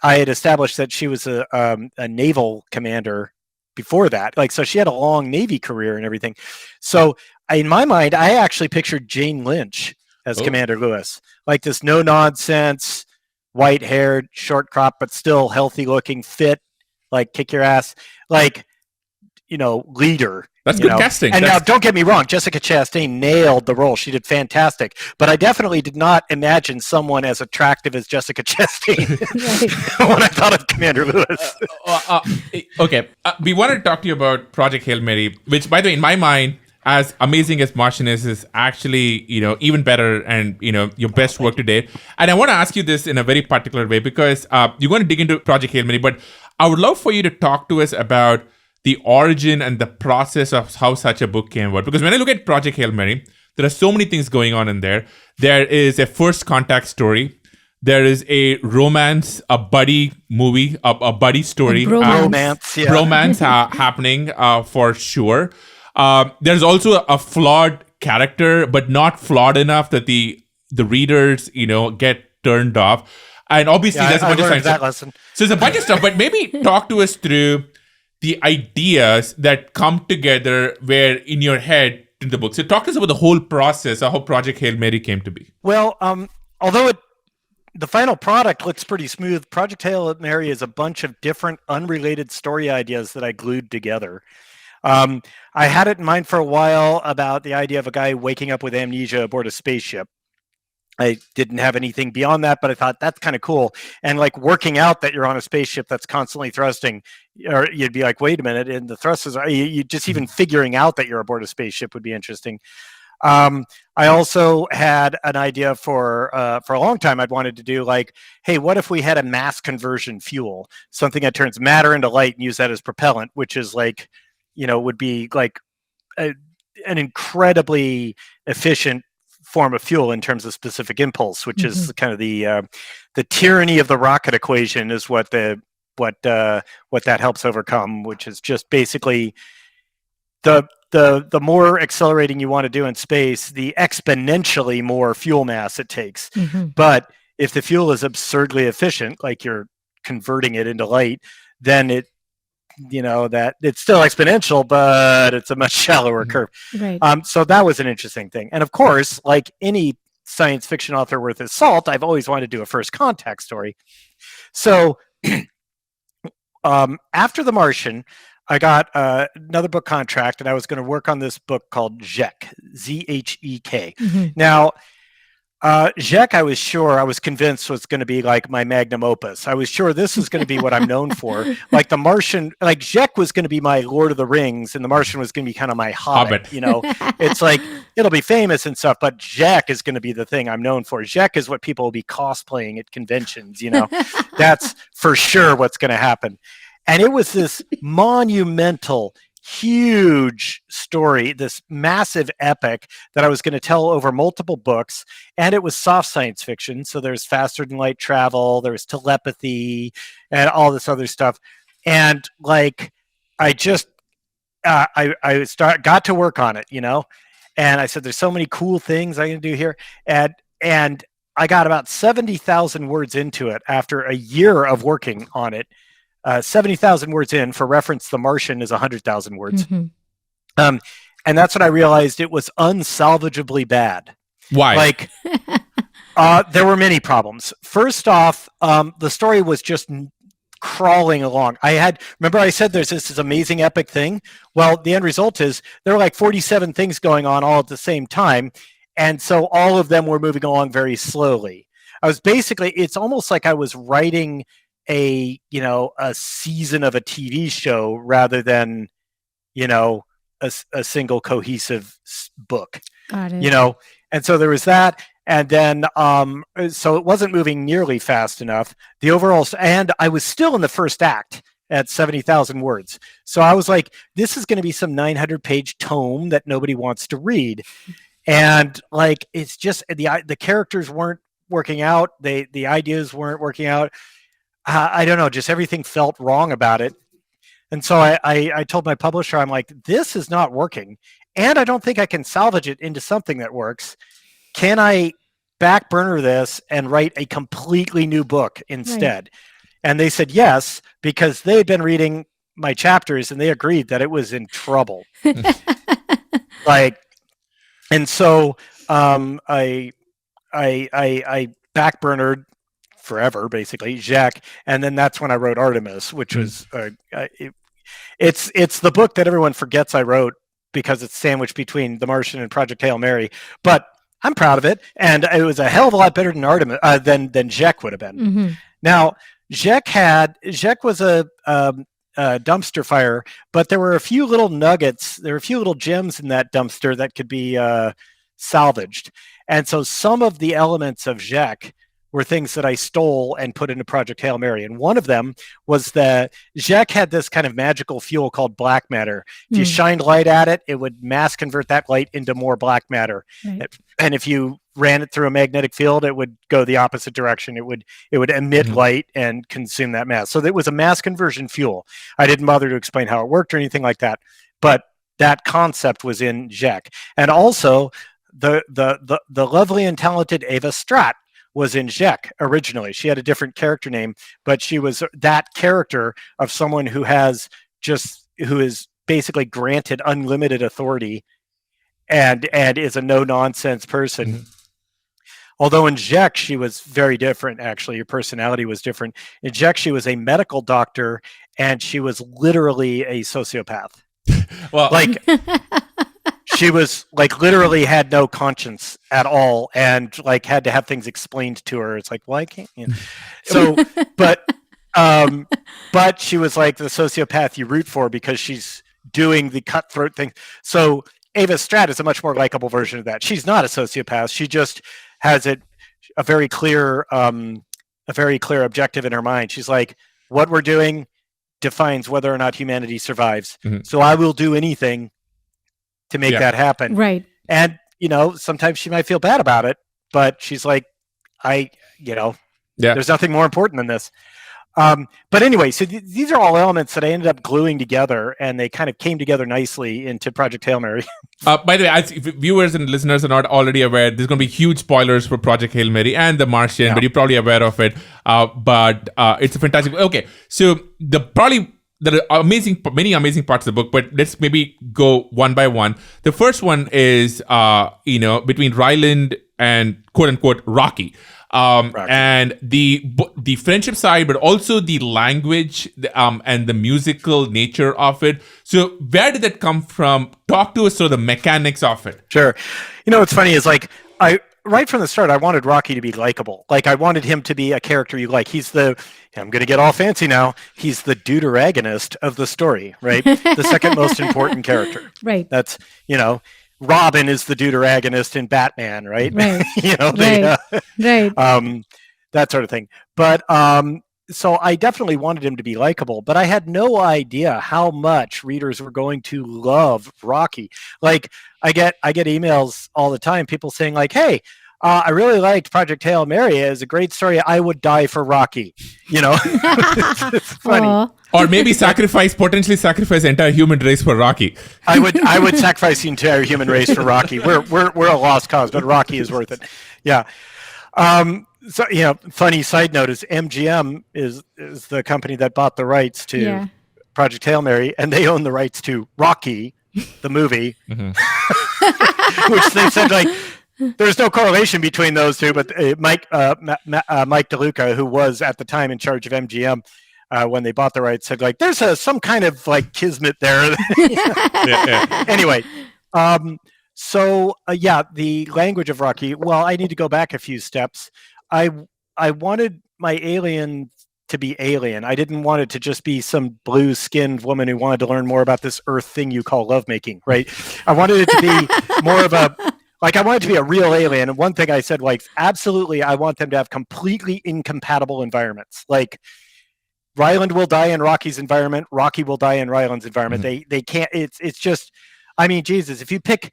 I had established that she was a naval commander before that. Like, so she had a long Navy career and everything. So in my mind, I actually pictured Jane Lynch as Commander Lewis, like this no nonsense, white haired, short crop, but still healthy looking, fit, like kick your ass, like, you know, leader. That's good casting. And now, don't get me wrong, Jessica Chastain nailed the role. She did fantastic. But I definitely did not imagine someone as attractive as Jessica Chastain when I thought of Commander Lewis. Okay. We wanted to talk to you about Project Hail Mary, which, by the way, in my mind, as amazing as Martian is actually, even better and, your best work to date. And I want to ask you this in a very particular way because you're going to dig into Project Hail Mary, but I would love for you to talk to us about the origin and the process of how such a book came about. Because when I look at Project Hail Mary, there are so many things going on in there. There is a first contact story. There is a romance, a buddy movie, a buddy story. Bromance happening for sure. There's also a flawed character, but not flawed enough that the readers, get turned off. And obviously, there's a bunch of science that lesson. So there's a bunch of stuff, but maybe talk to us through the ideas that come together where in your head in the book. So talk to us about the whole process of how Project Hail Mary came to be. Well, although the final product looks pretty smooth, Project Hail Mary is a bunch of different unrelated story ideas that I glued together. I had it in mind for a while about the idea of a guy waking up with amnesia aboard a spaceship. I didn't have anything beyond that, but I thought that's kind of cool. And like working out that you're on a spaceship that's constantly thrusting, or you'd be like, wait a minute, and the thrusters are, you just even figuring out that you're aboard a spaceship would be interesting. I also had an idea for a long time. I'd wanted to do like, hey, what if we had a mass conversion fuel, something that turns matter into light and use that as propellant, which is like, would be like an incredibly efficient form of fuel in terms of specific impulse, which is kind of the tyranny of the rocket equation is what that helps overcome, which is just basically the more accelerating you want to do in space, the exponentially more fuel mass it takes. But if the fuel is absurdly efficient, like you're converting it into light, then that it's still exponential, but it's a much shallower curve. Right. So that was an interesting thing. And of course, like any science fiction author worth his salt, I've always wanted to do a first contact story. So after The Martian, I got another book contract, and I was going to work on this book called Zhek, Z-H-E-K. Now, Zhek, I was convinced was going to be like my magnum opus. I was sure this was going to be what I'm known for. Like The Martian, like Zhek was going to be my Lord of the Rings, and The Martian was going to be kind of my Hobbit. It's like, it'll be famous and stuff, but Zhek is going to be the thing I'm known for. Zhek is what people will be cosplaying at conventions, That's for sure what's going to happen. And it was this monumental, huge story, this massive epic that I was going to tell over multiple books. And it was soft science fiction. So there's faster than light travel, there was telepathy, and all this other stuff. And like, I just, got to work on it, and I said, there's so many cool things I can do here. And I got about 70,000 words into it after a year of working on it. 70,000 words in. For reference, The Martian is 100,000 words. And that's when I realized it was unsalvageably bad. Why? Like, there were many problems. First off, the story was just crawling along. Remember I said there's this amazing epic thing? Well, the end result is there were like 47 things going on all at the same time. And so all of them were moving along very slowly. It's almost like I was writing a season of a TV show rather than a single cohesive book. Got it. And so there was that, and then so it wasn't moving nearly fast enough. The overall, and I was still in the first act at 70,000 words. So I was like, this is going to be some 900-page tome that nobody wants to read. And like, it's just the characters weren't working out. The ideas weren't working out. I don't know, just everything felt wrong about it. And so I told my publisher, I'm like, this is not working. And I don't think I can salvage it into something that works. Can I back burner this and write a completely new book instead? Right. And they said yes, because they had been reading my chapters and they agreed that it was in trouble. And so I back burnered forever, basically, Zhek, and then that's when I wrote Artemis, which was it's the book that everyone forgets I wrote because it's sandwiched between The Martian and Project Hail Mary, but I'm proud of it, and it was a hell of a lot better than Artemis than Zhek would have been. Now, Zhek was dumpster fire, but there were a few little nuggets. There were a few little gems in that dumpster that could be salvaged. And so some of the elements of Jek were things that I stole and put into Project Hail Mary. And one of them was that Jek had this kind of magical fuel called black matter. If you shined light at it, it would mass convert that light into more black matter. Right. And if you ran it through a magnetic field, it would go the opposite direction. It would emit light and consume that mass. So it was a mass conversion fuel. I didn't bother to explain how it worked or anything like that, but that concept was in Jek. And also the lovely and talented Ava Stratt was in Jek originally. She had a different character name, but she was that character of someone who is basically granted unlimited authority and is a no-nonsense person. Although in Jek, she was very different, actually. Her personality was different. In Jek, she was a medical doctor, and she was literally a sociopath. Well, she was literally had no conscience at all, and had to have things explained to her. It's why can't you? So, but she was the sociopath you root for because she's doing the cutthroat thing. So Ava Stratt is a much more likable version of that. She's not a sociopath. She just has a very clear objective in her mind. She's what we're doing defines whether or not humanity survives. So I will do anything to make that happen. Right. And, sometimes she might feel bad about it, but she's there's nothing more important than this. But anyway, so these are all elements that I ended up gluing together, and they kind of came together nicely into Project Hail Mary. By the way, if viewers and listeners are not already aware, there's going to be huge spoilers for Project Hail Mary and The Martian, but you're probably aware of it. But it's a fantastic... Okay, so there are many amazing parts of the book, but let's maybe go one by one. The first one is, between Ryland and quote-unquote Rocky. And the friendship side, but also the language and the musical nature of it. So where did that come from? Talk to us through the mechanics of it. Sure. What's funny is right from the start, I wanted Rocky to be likable. I wanted him to be a character you like. He's I'm going to get all fancy now. He's the deuteragonist of the story, right? The second most important character. Right. That's, Robin is the deuteragonist in Batman, right? Right. Right. That sort of thing. But so I definitely wanted him to be likable, but I had no idea how much readers were going to love Rocky. I get emails all the time, people saying hey, I really liked Project Hail Mary. It's a great story. I would die for Rocky. It's funny. Aww. Or maybe potentially sacrifice the entire human race for Rocky. I would sacrifice the entire human race for Rocky. We're a lost cause, but Rocky is worth it. Yeah. So funny side note is MGM is the company that bought the rights to Project Hail Mary, and they own the rights to Rocky, the movie, which they said there's no correlation between those two. But Mike DeLuca, who was at the time in charge of MGM when they bought the rights, said there's some kind of kismet there. Anyway. So the language of Rocky. Well, I need to go back a few steps. I wanted my alien to be alien. I didn't want it to just be some blue-skinned woman who wanted to learn more about this Earth thing you call lovemaking, right? I wanted it to be more of a I wanted it to be a real alien. And one thing I said, absolutely, I want them to have completely incompatible environments. Ryland will die in Rocky's environment. Rocky will die in Ryland's environment. They can't. It's just. Jesus, if you pick.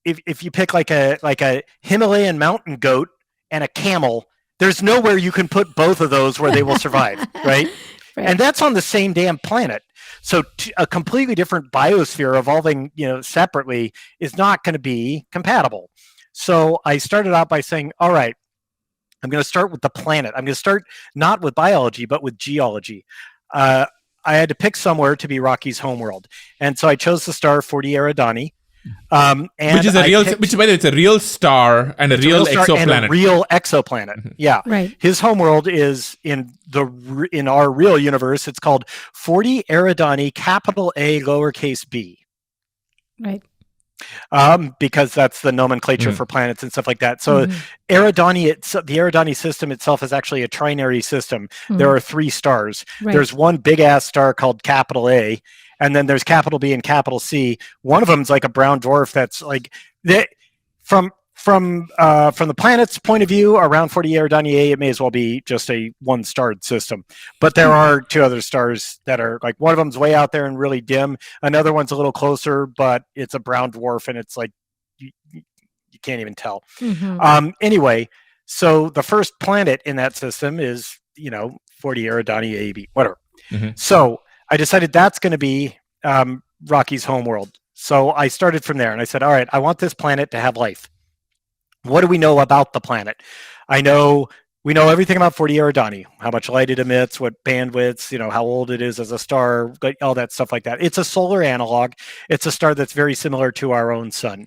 If you pick a Himalayan mountain goat and a camel, there's nowhere you can put both of those where they will survive, right? And that's on the same damn planet. So a completely different biosphere evolving, separately is not going to be compatible. So I started out by saying, all right, I'm going to start with the planet. I'm going to start not with biology, but with geology. I had to pick somewhere to be Rocky's homeworld. And so I chose the star 40 Eridani. And which is by the way, it's a real star and a real exoplanet. And a real exoplanet. Yeah. Right. His homeworld is in our real universe. It's called 40 Eridani, capital A, lowercase b. Right. Because that's the nomenclature for planets and stuff like that. So the Eridani system itself is actually a trinary system. There are 3 stars. Right. There's one big ass star called capital A, and then there's capital B and capital C. One of them's like a brown dwarf that's like from the planet's point of view, around 40 Eridani A, it may as well be just a one-starred system. But there are 2 other stars that are like, one of them's way out there and really dim. Another one's a little closer, but it's a brown dwarf, and it's like you can't even tell. Anyway, so the first planet in that system is 40 Eridani A, B, whatever. So I decided that's going to be Rocky's homeworld. So I started from there, and I said, all right, I want this planet to have life. What do we know about the planet? We know everything about 40 Eridani, how much light it emits, what bandwidths, how old it is as a star, all that stuff like that. It's a solar analog. It's a star that's very similar to our own sun.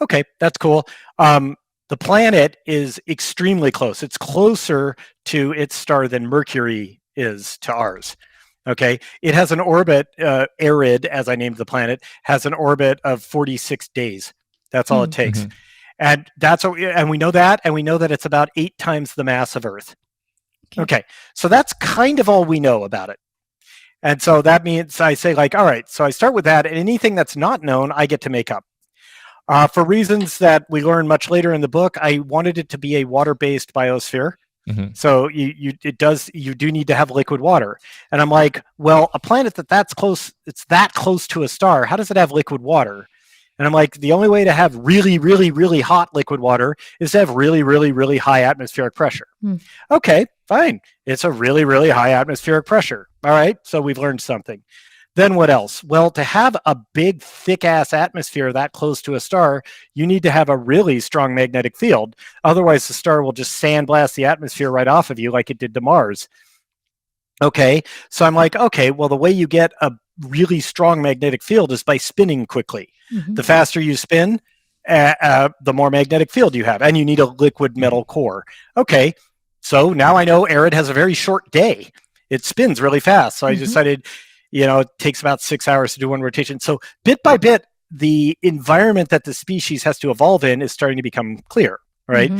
Okay, that's cool. The planet is extremely close. It's closer to its star than Mercury is to ours. Okay, it has an orbit, Erid, as I named the planet, has an orbit of 46 days. That's all it takes. And we know that, and we know that it's about 8 times the mass of Earth. Okay, so that's kind of all we know about it. And so that means I say, like, all right, so I start with that, and anything that's not known, I get to make up. For reasons that we learn much later in the book, I wanted it to be a water-based biosphere. So you do need to have liquid water. And I'm like, well, a planet that's close, it's that close to a star, how does it have liquid water? And I'm like, the only way to have really, really, really hot liquid water is to have really, really, really high atmospheric pressure. Okay, fine. It's a really, really high atmospheric pressure. All right, so we've learned something. Then what else? Well, to have a big, thick-ass atmosphere that close to a star, you need to have a really strong magnetic field. Otherwise, the star will just sandblast the atmosphere right off of you like it did to Mars. Okay, so I'm like, okay, well, the way you get a really strong magnetic field is by spinning quickly. The faster you spin, the more magnetic field you have, and you need a liquid metal core. Okay, so now I know Erid has a very short day. It spins really fast. So I decided, it takes about 6 hours to do one rotation. So bit by bit, the environment that the species has to evolve in is starting to become clear, right?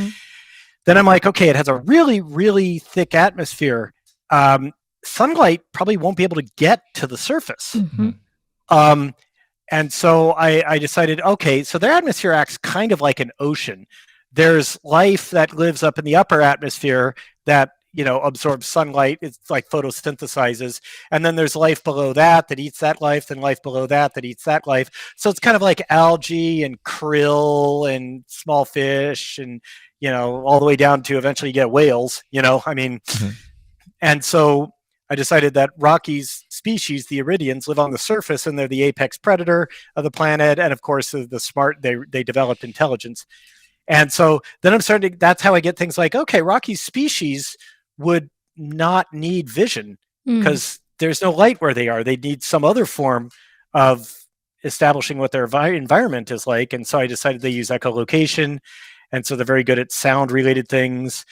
Then I'm like, okay, it has a really, really thick atmosphere. Sunlight probably won't be able to get to the surface. And so I decided, okay, so their atmosphere acts kind of like an ocean. There's life that lives up in the upper atmosphere that, absorbs sunlight. It's like photosynthesizes. And then there's life below that eats that life, then life below that eats that life. So it's kind of like algae and krill and small fish and, all the way down to eventually you get whales, And so I decided that Rocky's species, the Eridians, live on the surface, and they're the apex predator of the planet. And of course, the smart, they developed intelligence. And so then that's how I get things like, okay, Rocky's species would not need vision because there's no light where they are. They need some other form of establishing what their environment is like. And so I decided they use echolocation. And so they're very good at sound-related things.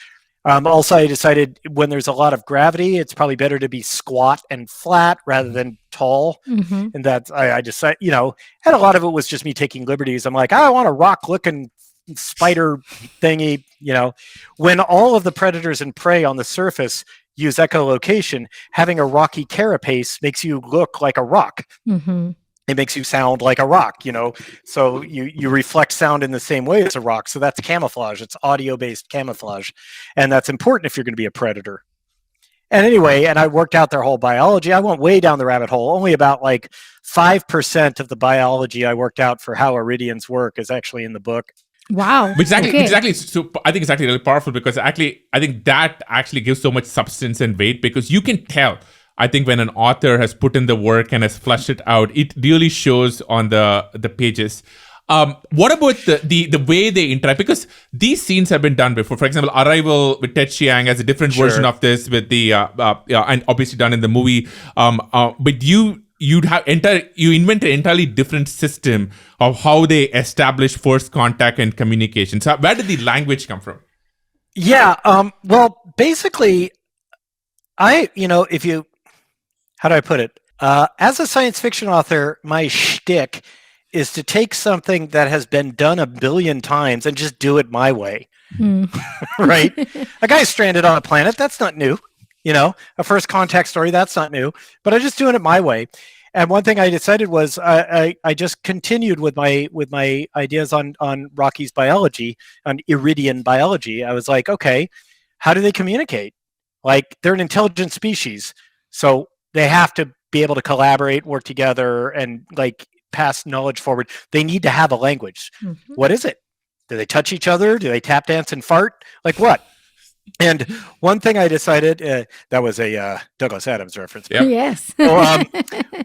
Also, I decided when there's a lot of gravity, it's probably better to be squat and flat rather than tall. And that's, I decided, and a lot of it was just me taking liberties. I'm like, I want a rock-looking spider thingy, When all of the predators and prey on the surface use echolocation, having a rocky carapace makes you look like a rock. It makes you sound like a rock, so you reflect sound in the same way as a rock. So that's camouflage. It's audio-based camouflage. And that's important if you're going to be a predator. And anyway, and I worked out their whole biology. I went way down the rabbit hole. Only about like 5% of the biology I worked out for how Eridians work is actually in the book. Wow. Exactly. So I think it's actually really powerful because I think that actually gives so much substance and weight because you can tell. I think when an author has put in the work and has fleshed it out, it really shows on the pages. What about the way they interact? Because these scenes have been done before. For example, Arrival with Ted Chiang has a different version of this with the and obviously done in the movie. But you invent an entirely different system of how they establish first contact and communication. So where did the language come from? Yeah. Well, basically, how do I put it? As a science fiction author, my shtick is to take something that has been done a billion times and just do it my way. Right? A guy's stranded on a planet. That's not new. A first contact story. That's not new. But I'm just doing it my way. And one thing I decided was I just continued with my ideas on Rocky's biology, on Iridian biology. I was like, okay, how do they communicate? Like, they're an intelligent species, so they have to be able to collaborate, work together, and like pass knowledge forward. They need to have a language. What is it? Do they touch each other? Do they tap dance and fart? Like what? And one thing I decided, that was a Douglas Adams reference. Yep. Yes. So,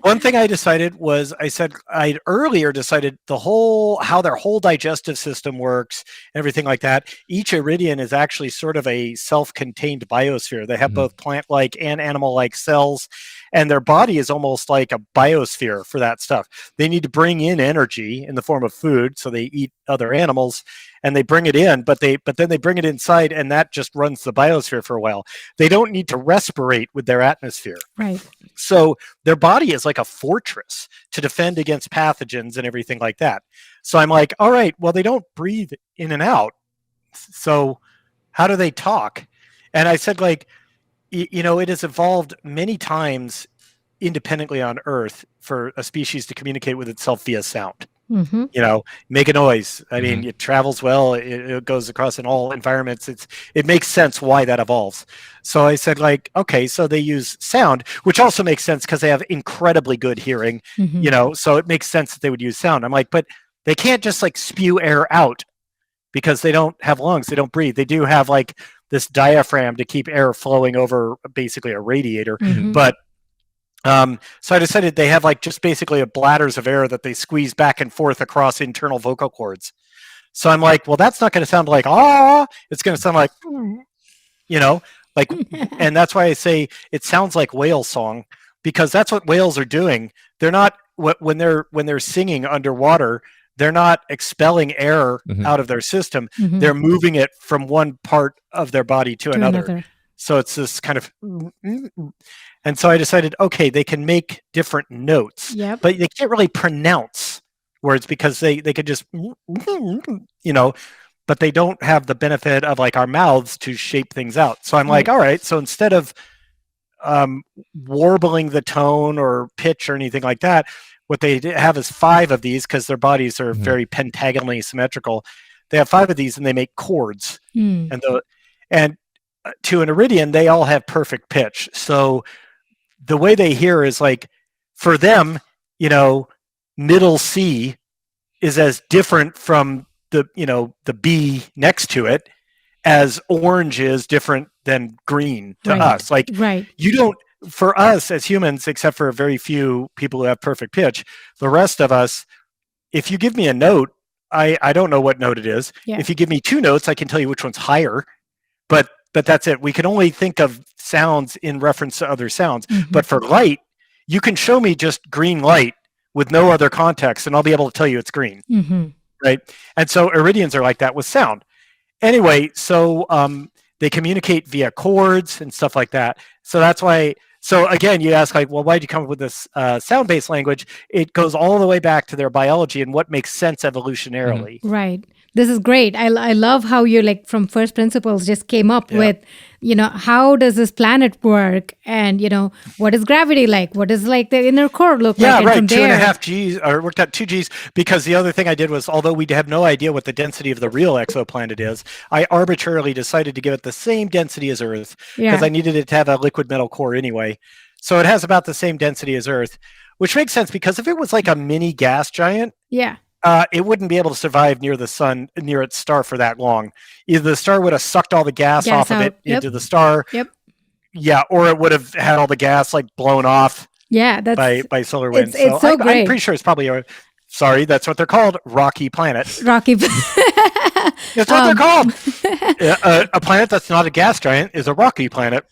one thing I decided was, I'd earlier decided how their whole digestive system works, everything like that. Each Eridian is actually sort of a self-contained biosphere. They have both plant-like and animal-like cells, and their body is almost like a biosphere for that stuff. They need to bring in energy in the form of food, so they eat other animals, and they bring it in, but then they bring it inside, and that just runs the biosphere for a while. They don't need to respirate with their atmosphere. Right. So their body is like a fortress to defend against pathogens and everything like that. So I'm like, all right, well, they don't breathe in and out. So how do they talk? And I said, like, it has evolved many times independently on Earth for a species to communicate with itself via sound. Make a noise. I mean, it travels well. It goes across in all environments. It makes sense why that evolves. So I said, like, okay, so they use sound, which also makes sense because they have incredibly good hearing, so it makes sense that they would use sound. I'm like, but they can't just like spew air out because they don't have lungs. They don't breathe. They do have like this diaphragm to keep air flowing over basically a radiator. But so I decided they have like just basically a bladders of air that they squeeze back and forth across internal vocal cords. So I'm like, well, that's not going to sound like it's going to sound like, like, and that's why I say it sounds like whale song, because that's what whales are doing. They're not when they're singing underwater, they're not expelling air out of their system. They're moving it from one part of their body to another. So it's this kind of, and so I decided, okay, they can make different notes, but they can't really pronounce words because they could just, but they don't have the benefit of like our mouths to shape things out. So I'm like, all right, so instead of warbling the tone or pitch or anything like that, what they have is 5 of these because their bodies are very pentagonally symmetrical. They have 5 of these and they make chords, and to an Eridian, they all have perfect pitch. So the way they hear is like, for them, middle C is as different from the B next to it as orange is different than green to us. Like, you don't, for us as humans, except for very few people who have perfect pitch, the rest of us, if you give me a note, I don't know what note it is. If you give me 2 notes, I can tell you which one's higher, but that's it. We can only think of sounds in reference to other sounds. But for light, you can show me just green light with no other context, and I'll be able to tell you it's green. Right? And so Eridians are like that with sound. Anyway, so they communicate via chords and stuff like that. So that's why. So again, you ask like, well, why did you come up with this sound-based language? It goes all the way back to their biology and what makes sense evolutionarily. Right. This is great. I love how you like from first principles just came up with, how does this planet work? And, what is gravity like? What does like the inner core look like? Yeah, right. 2.5 Gs, or worked out 2 Gs, because the other thing I did was, although we have no idea what the density of the real exoplanet is, I arbitrarily decided to give it the same density as Earth because I needed it to have a liquid metal core anyway. So it has about the same density as Earth, which makes sense because if it was like a mini gas giant, it wouldn't be able to survive near the sun, near its star for that long. Either the star would have sucked all the gas off of it into the star. Or it would have had all the gas like blown off by solar wind. It's so great. I'm pretty sure it's probably that's what they're called, rocky planet. Rocky. That's what they're called. A planet that's not a gas giant is a rocky planet.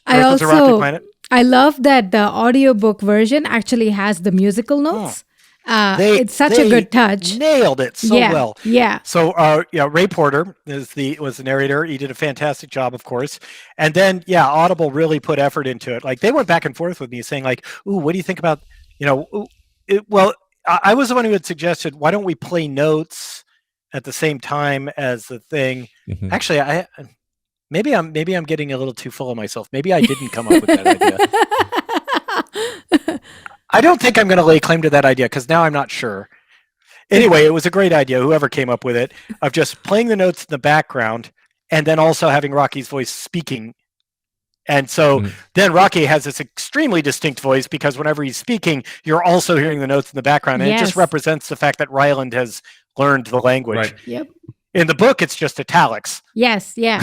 Earth is a rocky planet. I love that the audiobook version actually has the musical notes. It's such a good touch. Nailed it so well. Yeah. So, Ray Porter was the narrator. He did a fantastic job, of course. And then, Audible really put effort into it. Like they went back and forth with me, saying, like, "Ooh, what do you think about?" I was the one who had suggested, why don't we play notes at the same time as the thing? Mhm. Actually, maybe I'm getting a little too full of myself. Maybe I didn't come up with that idea. I don't think I'm going to lay claim to that idea because now I'm not sure. Anyway, it was a great idea, whoever came up with it, of just playing the notes in the background and then also having Rocky's voice speaking. And so then Rocky has this extremely distinct voice because whenever he's speaking, you're also hearing the notes in the background. And it just represents the fact that Ryland has learned the language. Right. Yep. In the book, it's just italics. Yes. Yeah.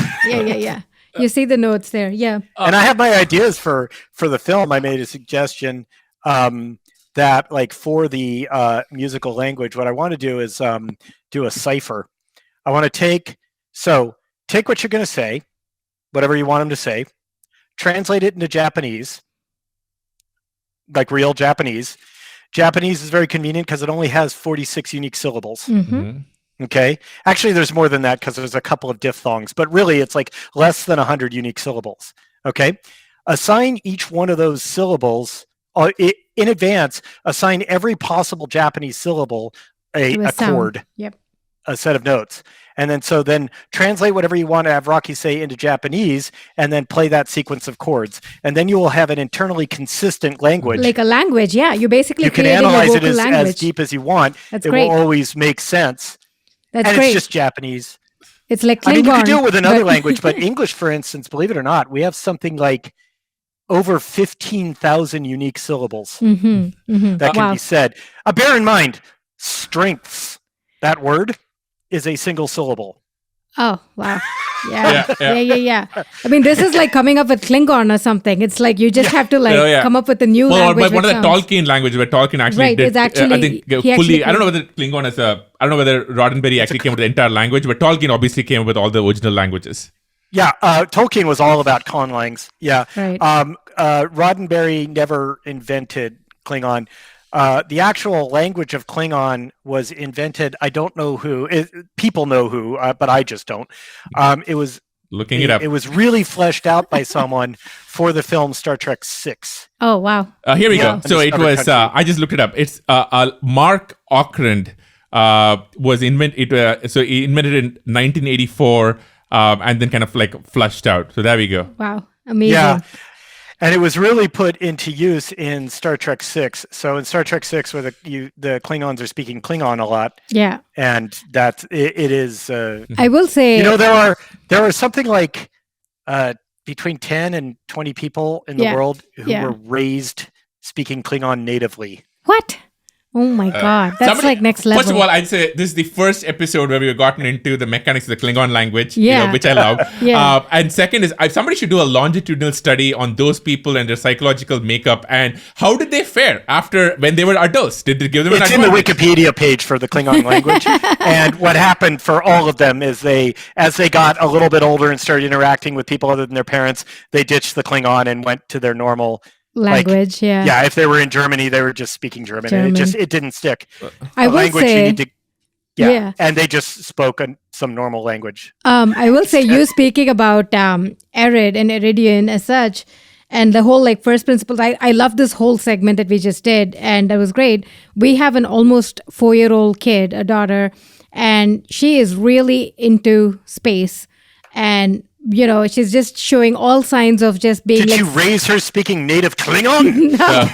You see the notes there. Yeah. And I have my ideas for the film. I made a suggestion that, like, for the musical language, what I want to do is do a cipher. I want to take what you're going to say, whatever you want them to say, translate it into Japanese, like real Japanese. Japanese is very convenient because it only has 46 unique syllables. Mm-hmm. Okay. Actually, there's more than that because there's a couple of diphthongs, but really it's like less than 100 unique syllables. Okay. Assign each one of those syllables in advance. Assign every possible Japanese syllable a chord, a set of notes. And then translate whatever you want to have Rocky say into Japanese and then play that sequence of chords. And then you will have an internally consistent language. Like a language, yeah. You basically can analyze it as deep as you want. It will always make sense. That's great. It's just Japanese. It's like Klingon. I mean, you could do it with another language, but English, for instance, believe it or not, we have something like over 15,000 unique syllables that can be said. Bear in mind, strengths, that word is a single syllable. Oh, wow. Yeah. I mean, this is like coming up with Klingon or something. It's like you just have to come up with a new language. Well, one of the Tolkien language where Tolkien actually did. It's actually, I think fully. I don't know whether Klingon is I don't know whether Roddenberry actually came up with the entire language, but Tolkien obviously came up with all the original languages. Yeah, Tolkien was all about conlangs. Yeah. Right. Roddenberry never invented Klingon. The actual language of Klingon was invented. I don't know who. People know who, but I just don't. It was looking it up. It was really fleshed out by someone for the film Star Trek VI. Oh wow! Here we go. So it was. I just looked it up. It's Mark Okrand was invented. So he invented it in 1984, and then kind of like flushed out. So there we go. Wow, amazing. Yeah. And it was really put into use in Star Trek VI. So in Star Trek VI, where the Klingons are speaking Klingon a lot. Yeah. And that it is. I will say, there are something like between 10 and 20 people in the world who were raised speaking Klingon natively. What? Oh my God. That's like next level. First of all, I'd say this is the first episode where we've gotten into the mechanics of the Klingon language, which I love. And second is somebody should do a longitudinal study on those people and their psychological makeup and how did they fare after when they were adults? Did they give them an advantage? It's in the Wikipedia page for the Klingon language. And what happened for all of them is as they got a little bit older and started interacting with people other than their parents, they ditched the Klingon and went to their normal language. Yeah, if they were in Germany, they were just speaking German. And it didn't stick. I will say, and they just spoke some normal language. I will say, you speaking about Erid and Eridian as such, and the whole like first principles. I love this whole segment that we just did, and that was great. We have an almost 4-year-old kid, a daughter, and she is really into space, and she's just showing all signs of just being. Did you raise her speaking native Klingon? No.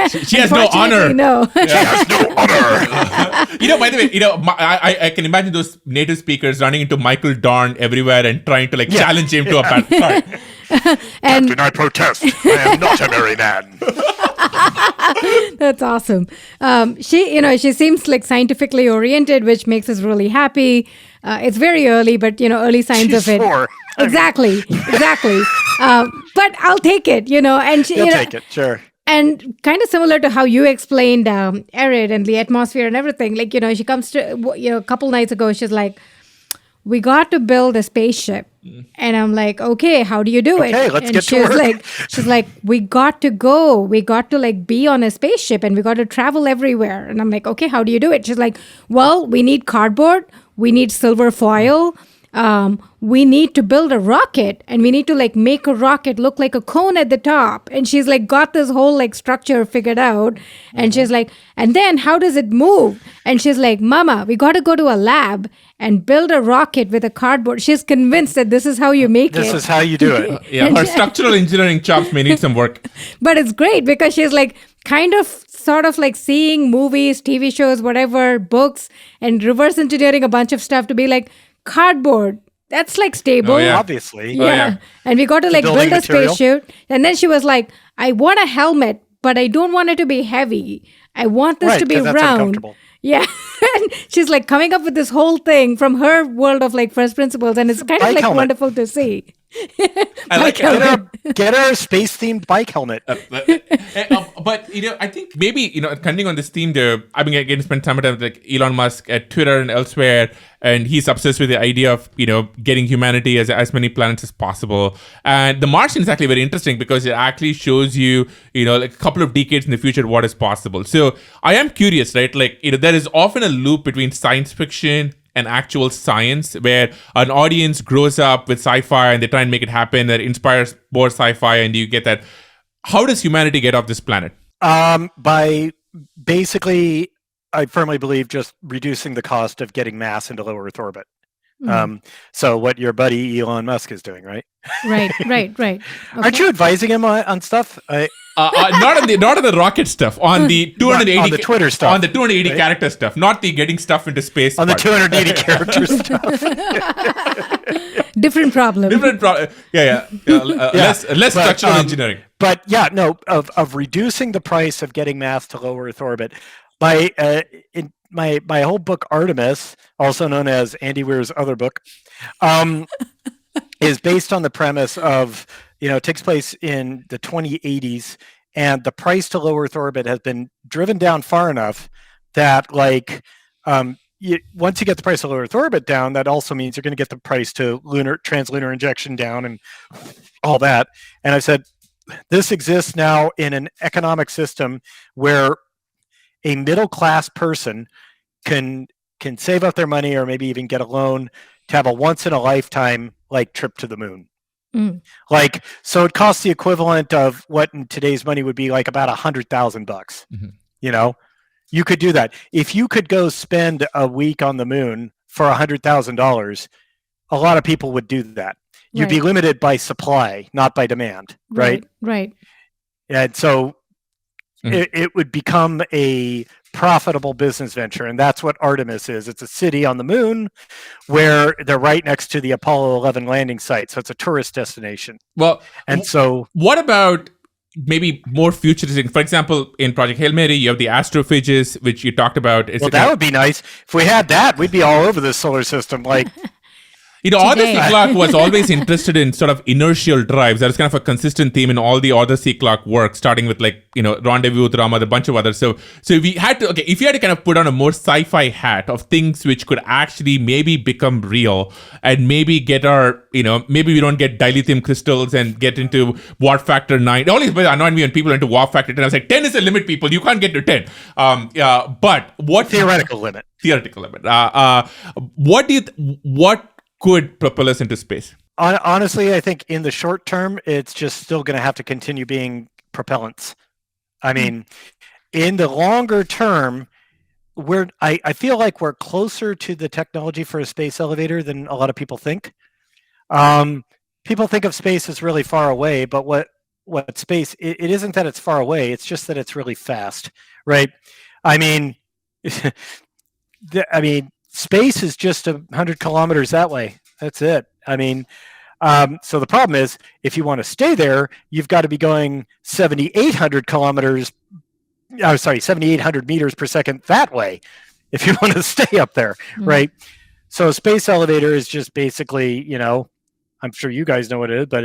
She has no honor. No. She has no honor. By the way, I can imagine those native speakers running into Michael Dorn everywhere and trying to challenge him to a battle. Sorry. Captain, I protest. I am not a merry man. That's awesome. She seems like scientifically oriented, which makes us really happy. It's very early, but early signs She's of it. 4. Exactly. But I'll take it. And you'll take it, sure. And kind of similar to how you explained Erid and the atmosphere and everything. Like she comes to a couple nights ago. She's like, "We got to build a spaceship." And I'm like, "Okay, how do you do it?" Okay, let's and get to work. She's like, "We got to go. We got to be on a spaceship and we got to travel everywhere." And I'm like, "Okay, how do you do it?" She's like, "Well, we need cardboard. We need silver foil. we need to build a rocket, and we need to like make a rocket look like a cone at the top. And she's like got this whole like structure figured out. And she's like, and then how does it move? And she's like, Mama, we got to go to a lab and build a rocket with a cardboard. She's convinced that this is how you make it. This is how you do it. Yeah, her structural engineering chops may need some work. But it's great because she's like kind of sort of like seeing movies, TV shows, whatever, books, and reverse engineering a bunch of stuff to be like cardboard. That's like stable. Oh, yeah. Obviously. Yeah. Oh, yeah. And we got to like building build a material. spacesuit. And then she was like, I want a helmet, but I don't want it to be heavy. I want this Right, to be 'cause that's round. uncomfortable. Yeah. And she's like coming up with this whole thing from her world of like first principles. And it's kind of Bike like helmet. wonderful to see. I like Bike it. helmet. Get her a space-themed bike helmet. But I think maybe continuing on this theme, there. I mean, again, spend some time with like Elon Musk at Twitter and elsewhere, and he's obsessed with the idea of getting humanity as many planets as possible. And the Martian is actually very interesting because it actually shows you like a couple of decades in the future what is possible. So I am curious, right? Like there is often a loop between science fiction and actual science where an audience grows up with sci-fi and they try and make it happen, that inspires more sci-fi, and you get that. How does humanity get off this planet? By basically, I firmly believe just reducing the cost of getting mass into low Earth orbit. So what your buddy Elon Musk is doing, right? Right. Okay. Aren't you advising him on stuff? Not on the rocket stuff, on the 280 On the Twitter stuff, on the 280 right? character stuff, not the getting stuff into space. On the part. 280 character stuff. Different problem. Less But, structural engineering. But yeah, no, of reducing the price of getting mass to low Earth orbit. In my whole book Artemis, also known as Andy Weir's other book, is based on the premise of it takes place in the 2080s, and the price to low Earth orbit has been driven down far enough that once you get the price of low Earth orbit down, that also means you're going to get the price to translunar injection down and all that. And I said, this exists now in an economic system where a middle class person can save up their money or maybe even get a loan to have a once in a lifetime like trip to the moon. Like, so it costs the equivalent of what in today's money would be like about $100,000. Mm-hmm. You could do that. If you could go spend a week on the moon for $100,000, a lot of people would do that. You'd be limited by supply, not by demand, right? Right. And so it would become a profitable business venture, and that's what Artemis is. It's a city on the moon where they're right next to the Apollo 11 landing site, so it's a tourist destination. Well, and so what about maybe more futuristic? For example, in Project Hail Mary, you have the astrophages, which you talked about. That would be nice. If we had that, we'd be all over the solar system. Like, Arthur C. Clarke was always interested in sort of inertial drives. That was kind of a consistent theme in all the Arthur C. Clarke work, starting with Rendezvous with Rama, a bunch of others. So we had to, if you had to kind of put on a more sci-fi hat of things which could actually maybe become real and maybe get our, maybe we don't get dilithium crystals and get into warp factor 9. It always annoyed me when people went to warp factor 10. I was like, 10 is the limit, people. You can't get to 10. But what theoretical limit? What could propel us into space? Honestly, I think in the short term, it's just still going to have to continue being propellants. I mean, in the longer term, I feel like we're closer to the technology for a space elevator than a lot of people think. People think of space as really far away, but what space, it isn't that it's far away, it's just that it's really fast, right? I mean, space is just 100 kilometers that way. That's it. I mean, so the problem is, if you want to stay there, you've got to be going 7,800 meters per second that way if you want to stay up there, right? So a space elevator is just basically, I'm sure you guys know what it is, but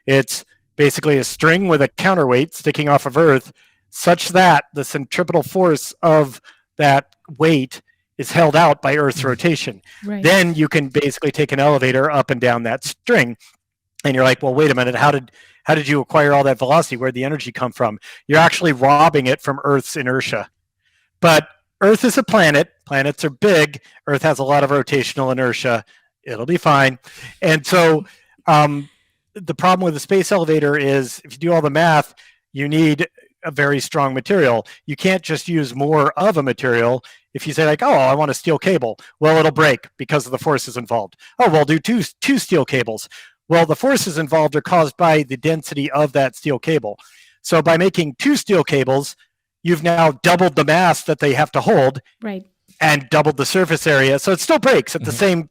it's basically a string with a counterweight sticking off of Earth such that the centripetal force of that weight is held out by Earth's rotation. Right. Then you can basically take an elevator up and down that string. And you're like, well, wait a minute, how did you acquire all that velocity? Where'd the energy come from? You're actually robbing it from Earth's inertia. But Earth is a planet. Planets are big. Earth has a lot of rotational inertia. It'll be fine. And so the problem with the space elevator is if you do all the math, you need a very strong material. You can't just use more of a material. If you say like, oh, I want a steel cable, well, it'll break because of the forces involved. Oh, well, do two steel cables. Well, the forces involved are caused by the density of that steel cable. So by making 2 steel cables, you've now doubled the mass that they have to hold, right, and doubled the surface area. So it still breaks at the same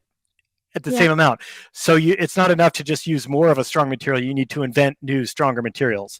amount. So it's not enough to just use more of a strong material. You need to invent new, stronger materials.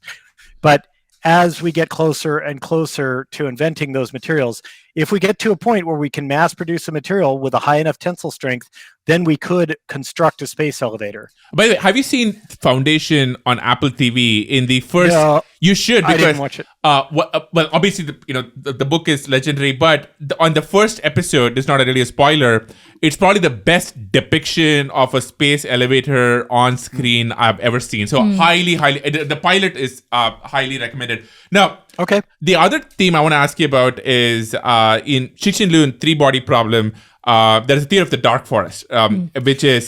But as we get closer and closer to inventing those materials, if we get to a point where we can mass produce a material with a high enough tensile strength, then we could construct a space elevator. By the way, have you seen Foundation on Apple TV? In the first, you should, because I didn't watch it. Well, obviously, the book is legendary, but on the first episode, it's not really a spoiler. It's probably the best depiction of a space elevator on screen I've ever seen. So highly, the pilot is highly recommended. Now, okay. The other theme I want to ask you about is in Cixin Liu 3-body problem. There's a theory of the dark forest, which I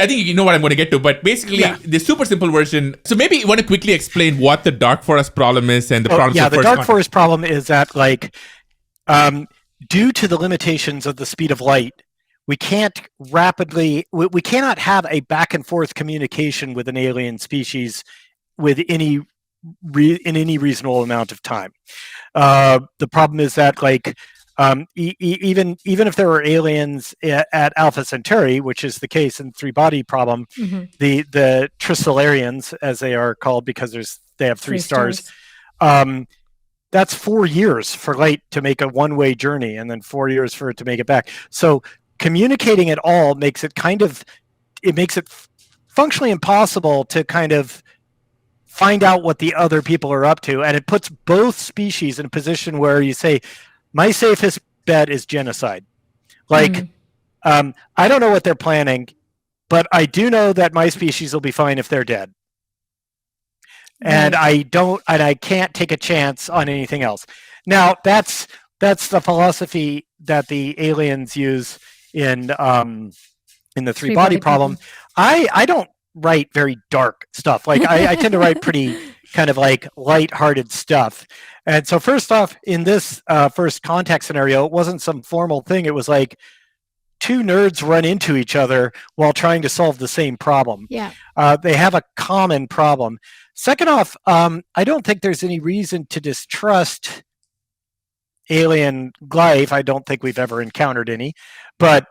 think you know what I'm going to get to. But basically, the super simple version. So maybe you want to quickly explain what the dark forest problem is and the problems. Yeah, of the dark forest problem is that, like, due to the limitations of the speed of light, we can't we cannot have a back and forth communication with an alien species with in any reasonable amount of time. The problem is that, like, even if there were aliens at Alpha Centauri, which is the case in 3-body problem, the Trisolarians, as they are called, because they have 3 stars. That's 4 years for light to make a one-way journey, and then 4 years for it to make it back. So communicating at all makes it functionally impossible to kind of find out what the other people are up to, and it puts both species in a position where you say, my safest bet is genocide. Like, I don't know what they're planning, but I do know that my species will be fine if they're dead. And I can't take a chance on anything else. Now, that's the philosophy that the aliens use in the 3-body problem. I don't write very dark stuff. Like, I tend to write pretty kind of like lighthearted stuff. And so first off, in this first contact scenario, it wasn't some formal thing. It was like 2 nerds run into each other while trying to solve the same problem. Yeah. They have a common problem. Second off, I don't think there's any reason to distrust alien life. I don't think we've ever encountered any. But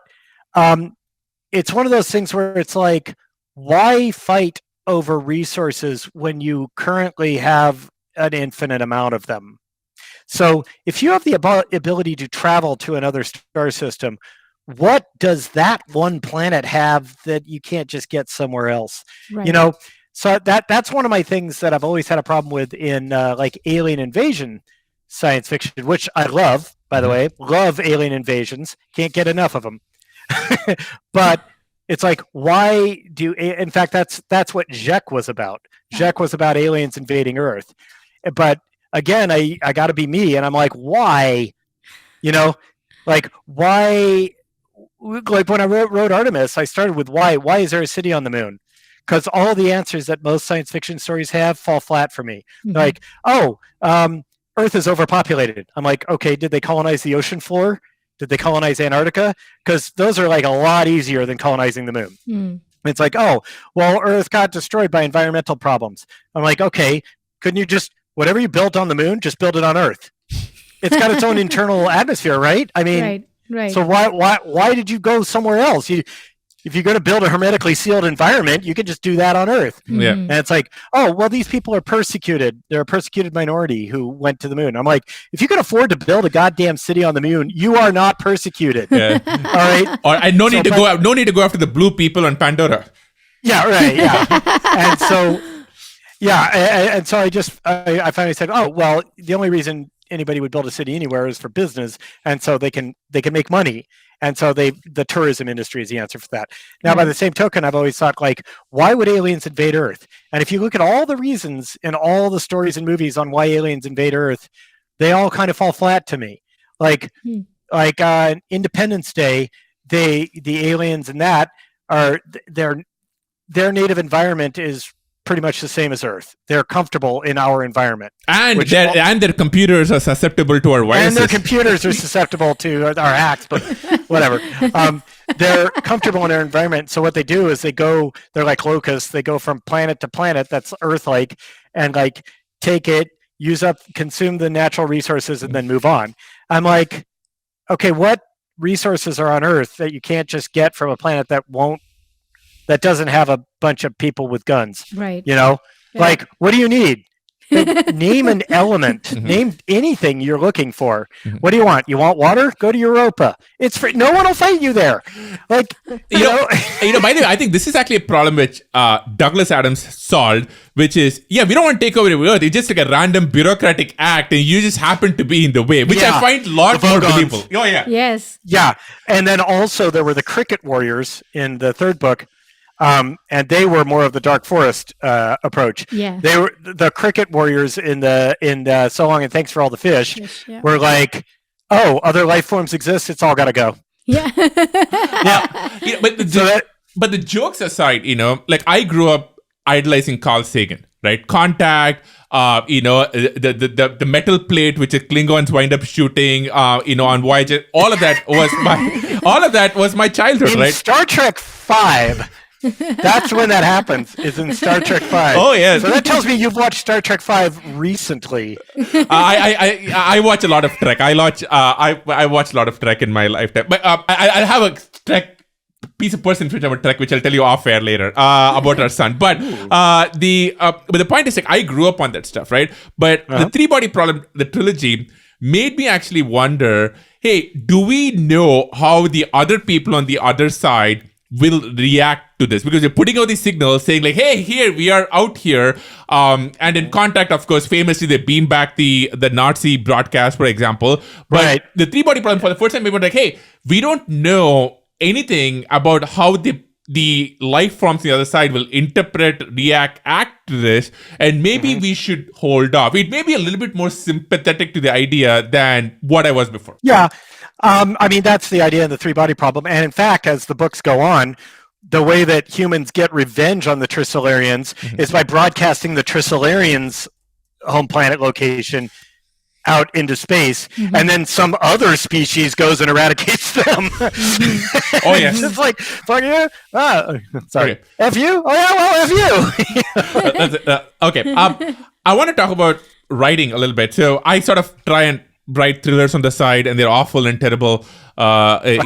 it's one of those things where it's like, why fight over resources when you currently have an infinite amount of them? So if you have the ability to travel to another star system, what does that one planet have that you can't just get somewhere else? Right. So that's one of my things that I've always had a problem with in like alien invasion science fiction, which I love, by the way. Love alien invasions. Can't get enough of them. But it's like, why in fact, that's what Zhek was about. Zhek was about aliens invading Earth. But again, I got to be me, and I'm like, why? Like, why? Like, when I wrote Artemis, I started with why. Why is there a city on the moon? Because all the answers that most science fiction stories have fall flat for me. Like, Earth is overpopulated. I'm like, okay, did they colonize the ocean floor? Did they colonize Antarctica? Because those are like a lot easier than colonizing the moon. It's like, oh, well, Earth got destroyed by environmental problems. I'm like, okay, couldn't you just, whatever you built on the moon, just build it on Earth? It's got its own internal atmosphere, right? I mean, right. So why did you go somewhere else? If you're going to build a hermetically sealed environment, you can just do that on Earth. Yeah. And it's like, oh, well, these people are persecuted. They're a persecuted minority who went to the moon. I'm like, if you can afford to build a goddamn city on the moon, you are not persecuted. Yeah. All right. Or no need to go after the blue people on Pandora. Yeah. Right. Yeah. And so, and so I finally said, oh, well, the only reason anybody would build a city anywhere is for business, and so they can make money. And so the tourism industry is the answer for that. Now, by the same token, I've always thought, like, why would aliens invade Earth? And if you look at all the reasons in all the stories and movies on why aliens invade Earth, they all kind of fall flat to me. Like Independence Day, the aliens in that are their native environment is pretty much the same as Earth. They're comfortable in our environment, and their computers are susceptible to our viruses. And their computers are susceptible to our hacks, but whatever. They're comfortable in their environment. So what they do is they're like locusts. They go from planet to planet that's Earth-like, and like take it, use up, consume the natural resources, and then move on. I'm like, okay, what resources are on Earth that you can't just get from a planet that doesn't have a bunch of people with guns? Right. Like, what do you need? Name an element. Name anything you're looking for. What do you want? You want water? Go to Europa. It's free. No one will fight you there. Like, you know. By the way, I think this is actually a problem which Douglas Adams solved, which is, we don't want to take over the Earth. It's just like a random bureaucratic act, and you just happen to be in the way, which I find a lot more believable. Oh, yeah. Yes. Yeah. And then also there were the cricket warriors in the third book. And they were more of the Dark Forest approach. Yeah. They were the cricket warriors in So Long and Thanks for All the Fish. Were like, oh, other life forms exist. It's all got to go. Yeah. But the jokes aside, like I grew up idolizing Carl Sagan, right? Contact, the metal plate which the Klingons wind up shooting, on Voyager. All of that was my childhood, right? Star Trek 5. That's when that happens, is in Star Trek 5. Oh, yeah. So that tells me you've watched Star Trek 5 recently. I watch a lot of Trek. I watch a lot of Trek in my lifetime. But I have a Trek piece of person which I'm a Trek, which I'll tell you off air later about our son. But the point is, like, I grew up on that stuff, right? But the three-body problem, the trilogy, made me actually wonder, hey, do we know how the other people on the other side will react to this? Because you're putting out these signals saying like, hey, here we are out here, and in Contact, of course, famously they beam back the Nazi broadcast, for example. But the three-body problem, for the first time, we were like, hey, we don't know anything about how the life forms on the other side will interpret, react, act to this, and maybe we should hold off. It may be a little bit more sympathetic to the idea than what I was before. Yeah. I mean, that's the idea of the three-body problem. And in fact, as the books go on, the way that humans get revenge on the Trisolarians is by broadcasting the Trisolarians' home planet location out into space, and then some other species goes and eradicates them. Oh, yeah. It's like, fuck you. Sorry. Okay. F you? Oh, yeah, well, F you. Okay. I want to talk about writing a little bit. So I sort of try and write thrillers on the side, and they're awful and terrible,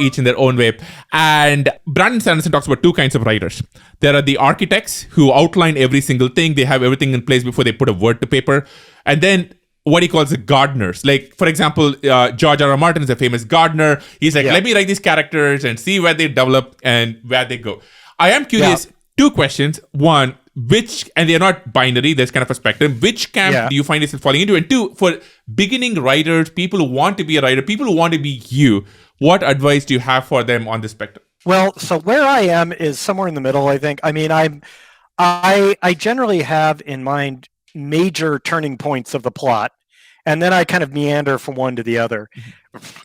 each in their own way. And Brandon Sanderson talks about two kinds of writers. There are the architects who outline every single thing. They have everything in place before they put a word to paper. And then what he calls the gardeners. Like, for example, George R. R. Martin is a famous gardener. He's like, let me write these characters and see where they develop and where they go. I am curious, two questions. One, and they're not binary, there's kind of a spectrum. Which camp do you find yourself falling into? And two, for beginning writers, people who want to be a writer, people who want to be you, what advice do you have for them on the spectrum? Well, so where I am is somewhere in the middle, I think. I mean, I generally have in mind major turning points of the plot, and then I kind of meander from one to the other.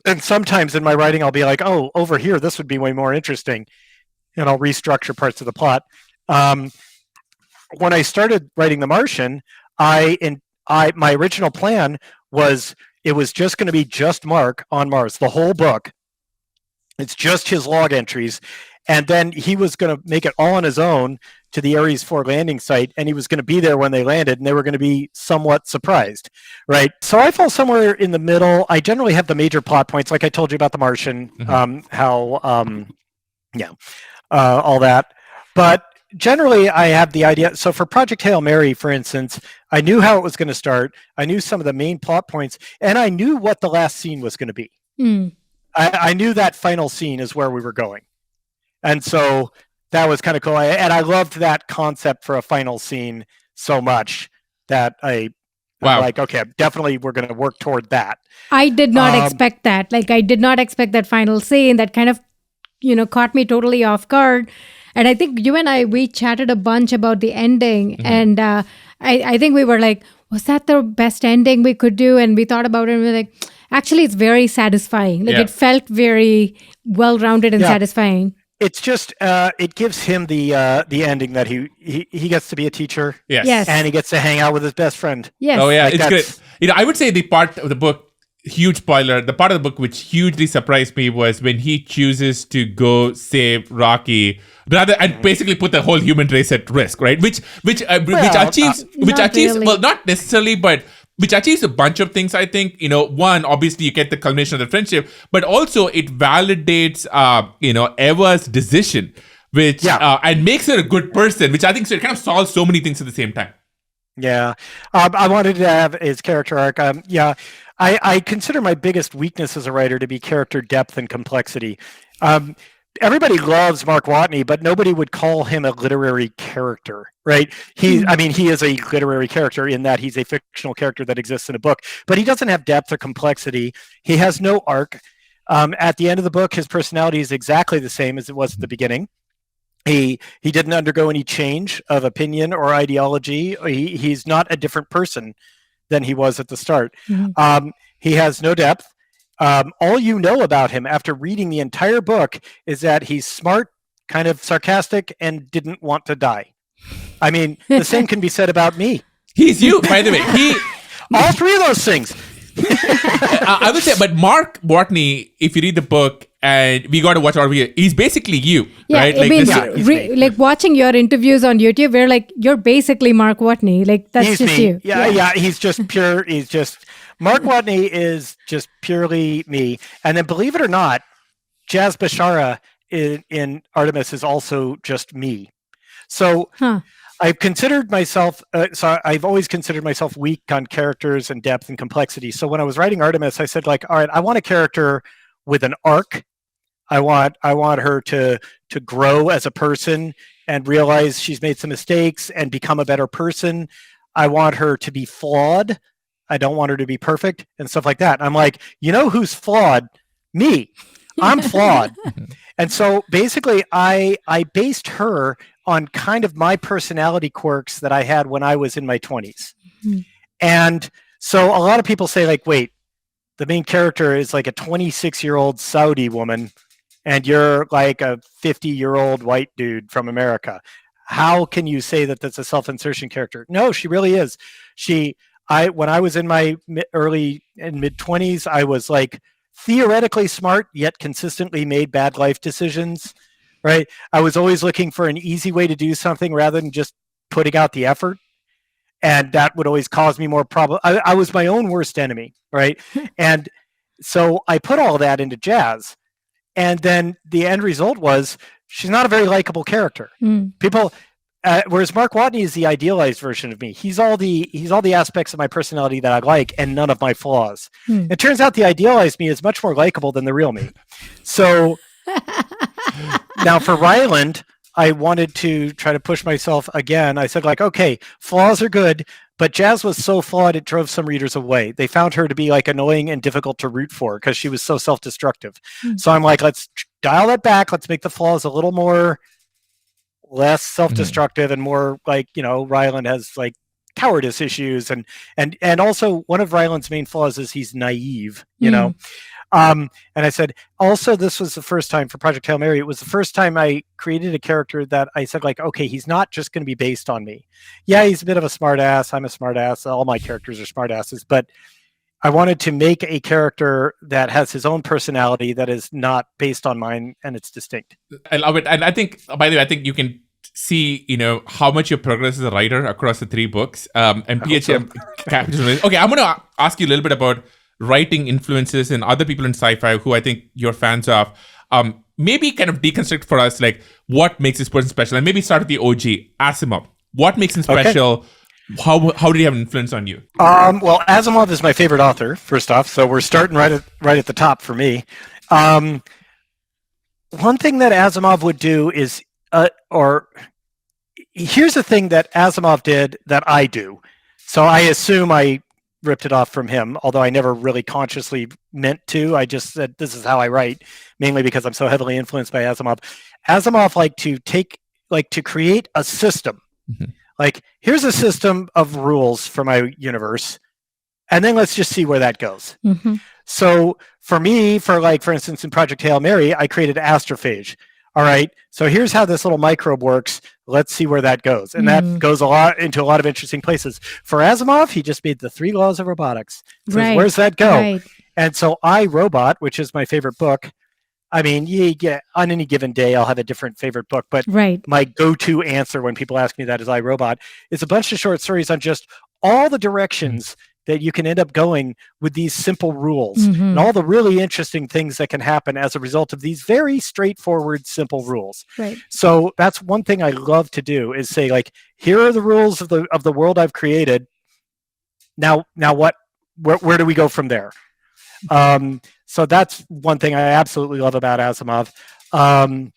And sometimes in my writing, I'll be like, oh, over here, this would be way more interesting. And I'll restructure parts of the plot. When I started writing The Martian, my original plan was it was just going to be just Mark on Mars, the whole book. It's just his log entries. And then he was going to make it all on his own to the Ares 4 landing site, and he was going to be there when they landed, and they were going to be somewhat surprised, right? So I fall somewhere in the middle. I generally have the major plot points, like I told you about The Martian, all that. But generally, I have the idea. So for Project Hail Mary, for instance, I knew how it was going to start. I knew some of the main plot points, and I knew what the last scene was going to be. I knew that final scene is where we were going. And so that was kind of cool. And I loved that concept for a final scene so much that I'm like, okay, definitely we're going to work toward that. I did not expect that. Like, I did not expect that final scene. That kind of, caught me totally off guard. And I think you and we chatted a bunch about the ending. And I think we were like, was that the best ending we could do? And we thought about it and we were like, actually it's very satisfying. Like Yeah. it felt very well-rounded and Yeah. satisfying. It's just it gives him the ending that he gets to be a teacher Yes. and he gets to hang out with his best friend. Yes. Oh yeah, Like it's that's- great. I would say the part of the book, huge spoiler, the part of the book which hugely surprised me was when he chooses to go save Rocky rather and basically put the whole human race at risk, right? Which achieves not really. well, not necessarily, but which achieves a bunch of things. I think, one, obviously you get the culmination of the friendship, but also it validates Eva's decision, which and makes her a good person, which I think so it kind of solves so many things at the same time. Yeah, I wanted to have his character arc. I consider my biggest weakness as a writer to be character depth and complexity. Everybody loves Mark Watney, but nobody would call him a literary character, right? He is a literary character in that he's a fictional character that exists in a book, but he doesn't have depth or complexity. He has no arc. At the end of the book, his personality is exactly the same as it was at the beginning. He didn't undergo any change of opinion or ideology. He's not a different person than he was at the start. Mm-hmm. He has no depth. All you know about him after reading the entire book is that he's smart, kind of sarcastic, and didn't want to die. I mean, the same can be said about me. He's you, by the way. All three of those things. I would say, but Mark Watney, if you read the book, and we got to watch RV, he's basically you, right? I mean, like watching your interviews on YouTube, we're like, you're basically Mark Watney. Like that's he's just me. you. Yeah. He's just pure. Mark Watney is just purely me. And then, believe it or not, Jazz Bashara in Artemis is also just me. So I've considered myself. I've always considered myself weak on characters and depth and complexity. So when I was writing Artemis, I said, like, all right, I want a character with an arc. I want her to grow as a person and realize she's made some mistakes and become a better person. I want her to be flawed. I don't want her to be perfect and stuff like that. And I'm like, who's flawed? Me. I'm flawed. And so basically I based her on kind of my personality quirks that I had when I was in my 20s. Mm-hmm. And so a lot of people say, like, wait, the main character is like a 26-year-old Saudi woman and you're like a 50-year-old white dude from America. How can you say that that's a self-insertion character? No, she really is. When I was in my early and mid-20s, I was like theoretically smart, yet consistently made bad life decisions, right? I was always looking for an easy way to do something rather than just putting out the effort. And that would always cause me more problem. I was my own worst enemy, right? And so I put all that into Jazz. And then the end result was she's not a very likable character. People... whereas Mark Watney is the idealized version of me. He's all the aspects of my personality that I like and none of my flaws. It turns out the idealized me is much more likable than the real me. So now for Ryland, I wanted to try to push myself again. I said, like, okay, flaws are good, but Jazz was so flawed it drove some readers away. They found her to be like annoying and difficult to root for because she was so self-destructive. So I'm like, let's dial that back. Let's make the flaws a little more less self-destructive and more like, Ryland has like cowardice issues and also one of Ryland's main flaws is he's naive, and I said, also, this was the first time for Project Hail Mary. It was the first time I created a character that I said, like, okay, he's not just going to be based on me. Yeah, he's a bit of a smart ass. I'm a smart ass. All my characters are smart asses, but I wanted to make a character that has his own personality that is not based on mine and it's distinct. I love it. And I think, by the way, I think you can see, how much your progress as a writer across the 3 books. And PHM capitalized. Okay, I'm going to ask you a little bit about writing influences and other people in sci-fi who I think you're fans of. Maybe kind of deconstruct for us, like, what makes this person special? And maybe start with the OG, Asimov. What makes him special? Okay. How did he have an influence on you? Well, Asimov is my favorite author, first off, so we're starting right at the top for me. One thing that Asimov would do is, here's the thing that Asimov did that I do. So I assume I ripped it off from him, although I never really consciously meant to. I just said, this is how I write, mainly because I'm so heavily influenced by Asimov. Asimov to create a system. Mm-hmm. Like, here's a system of rules for my universe. and then let's just see where that goes. Mm-hmm. So for me, for instance, in Project Hail Mary, I created astrophage. All right, so here's how this little microbe works. Let's see where that goes. And that goes into a lot of interesting places. For Asimov, he just made the 3 laws of robotics. So where's that go? Right. And so I, Robot, which is my favorite book, I mean, on any given day, I'll have a different favorite book, but my go-to answer when people ask me that is I, Robot, is a bunch of short stories on just all the directions that you can end up going with these simple rules and all the really interesting things that can happen as a result of these very straightforward, simple rules. Right. So that's one thing I love to do is say, like, here are the rules of the world I've created. Now what? Where do we go from there? So that's one thing I absolutely love about Asimov. And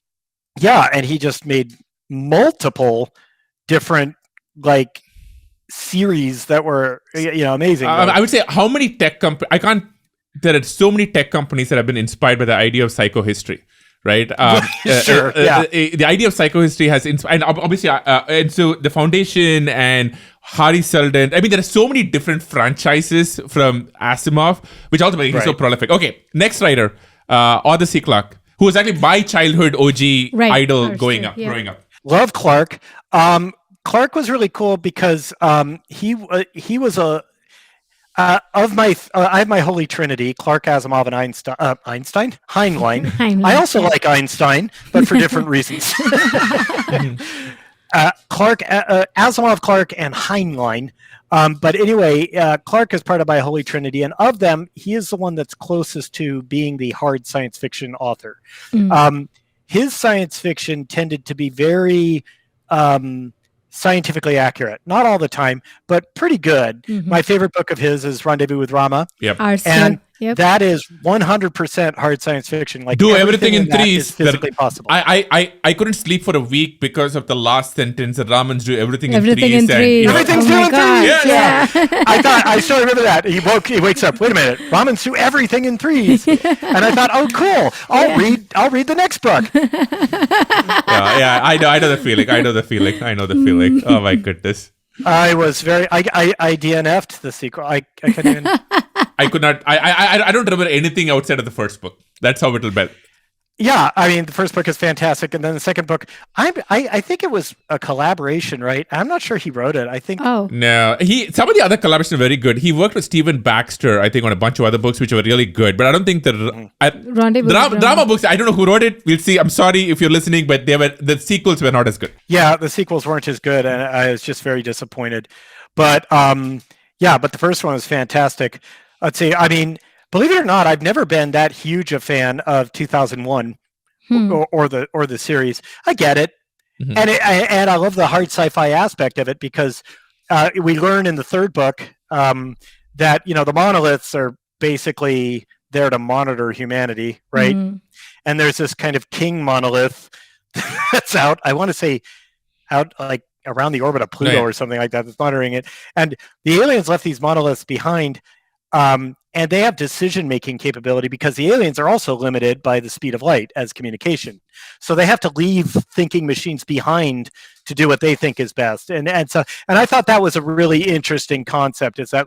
he just made multiple different series that were amazing. I would say how many tech companies? There are so many tech companies that have been inspired by the idea of psychohistory, right? Sure. The idea of psychohistory has inspired, and obviously, and so the Foundation and Hari Seldon. I mean, there are so many different franchises from Asimov, which ultimately is so prolific. Okay, next writer, Arthur C. Clarke, who was actually my childhood OG idol growing up. Love Clarke. Clarke was really cool because he was I have my holy trinity: Clarke, Asimov, and Heinlein. I also like Einstein, but for different reasons. Asimov, Clarke, and Heinlein. But anyway, Clarke is part of my holy trinity, and of them, he is the one that's closest to being the hard science fiction author. His science fiction tended to be very scientifically accurate. Not all the time, but pretty good. My favorite book of his is Rendezvous with Rama. And that is 100% hard science fiction. Like, do everything in threes. Is physically possible. I couldn't sleep for a week because of the last sentence that Raman's do everything in threes. Everything's doing threes. Yeah. I still remember that. He wakes up. Wait a minute. Raman's do everything in threes. And I thought, oh, cool. I'll read the next book. I know the feeling. I know the feeling. Oh my goodness. I was I DNF'd the sequel. I couldn't even. I could not. I don't remember anything outside of the first book. That's how it'll be. Yeah, I mean, the first book is fantastic, and then the second book, I think it was a collaboration, right? I'm not sure he wrote it. I think. Oh. No, some of the other collaborations are very good. He worked with Stephen Baxter, I think, on a bunch of other books which were really good. But I don't think the drama books. I don't know who wrote it. We'll see. I'm sorry if you're listening, but the sequels were not as good. Yeah, the sequels weren't as good, and I was just very disappointed. But but the first one was fantastic. Let's see. I mean, believe it or not, I've never been that huge a fan of 2001 or the series. I get it, and I love the hard sci-fi aspect of it because we learn in the third book that the monoliths are basically there to monitor humanity, right? And there's this kind of king monolith that's out. I want to say out like around the orbit of Pluto or something like that. That's monitoring it, and the aliens left these monoliths behind. And they have decision-making capability because the aliens are also limited by the speed of light as communication. So they have to leave thinking machines behind to do what they think is best. And I thought that was a really interesting concept. Is that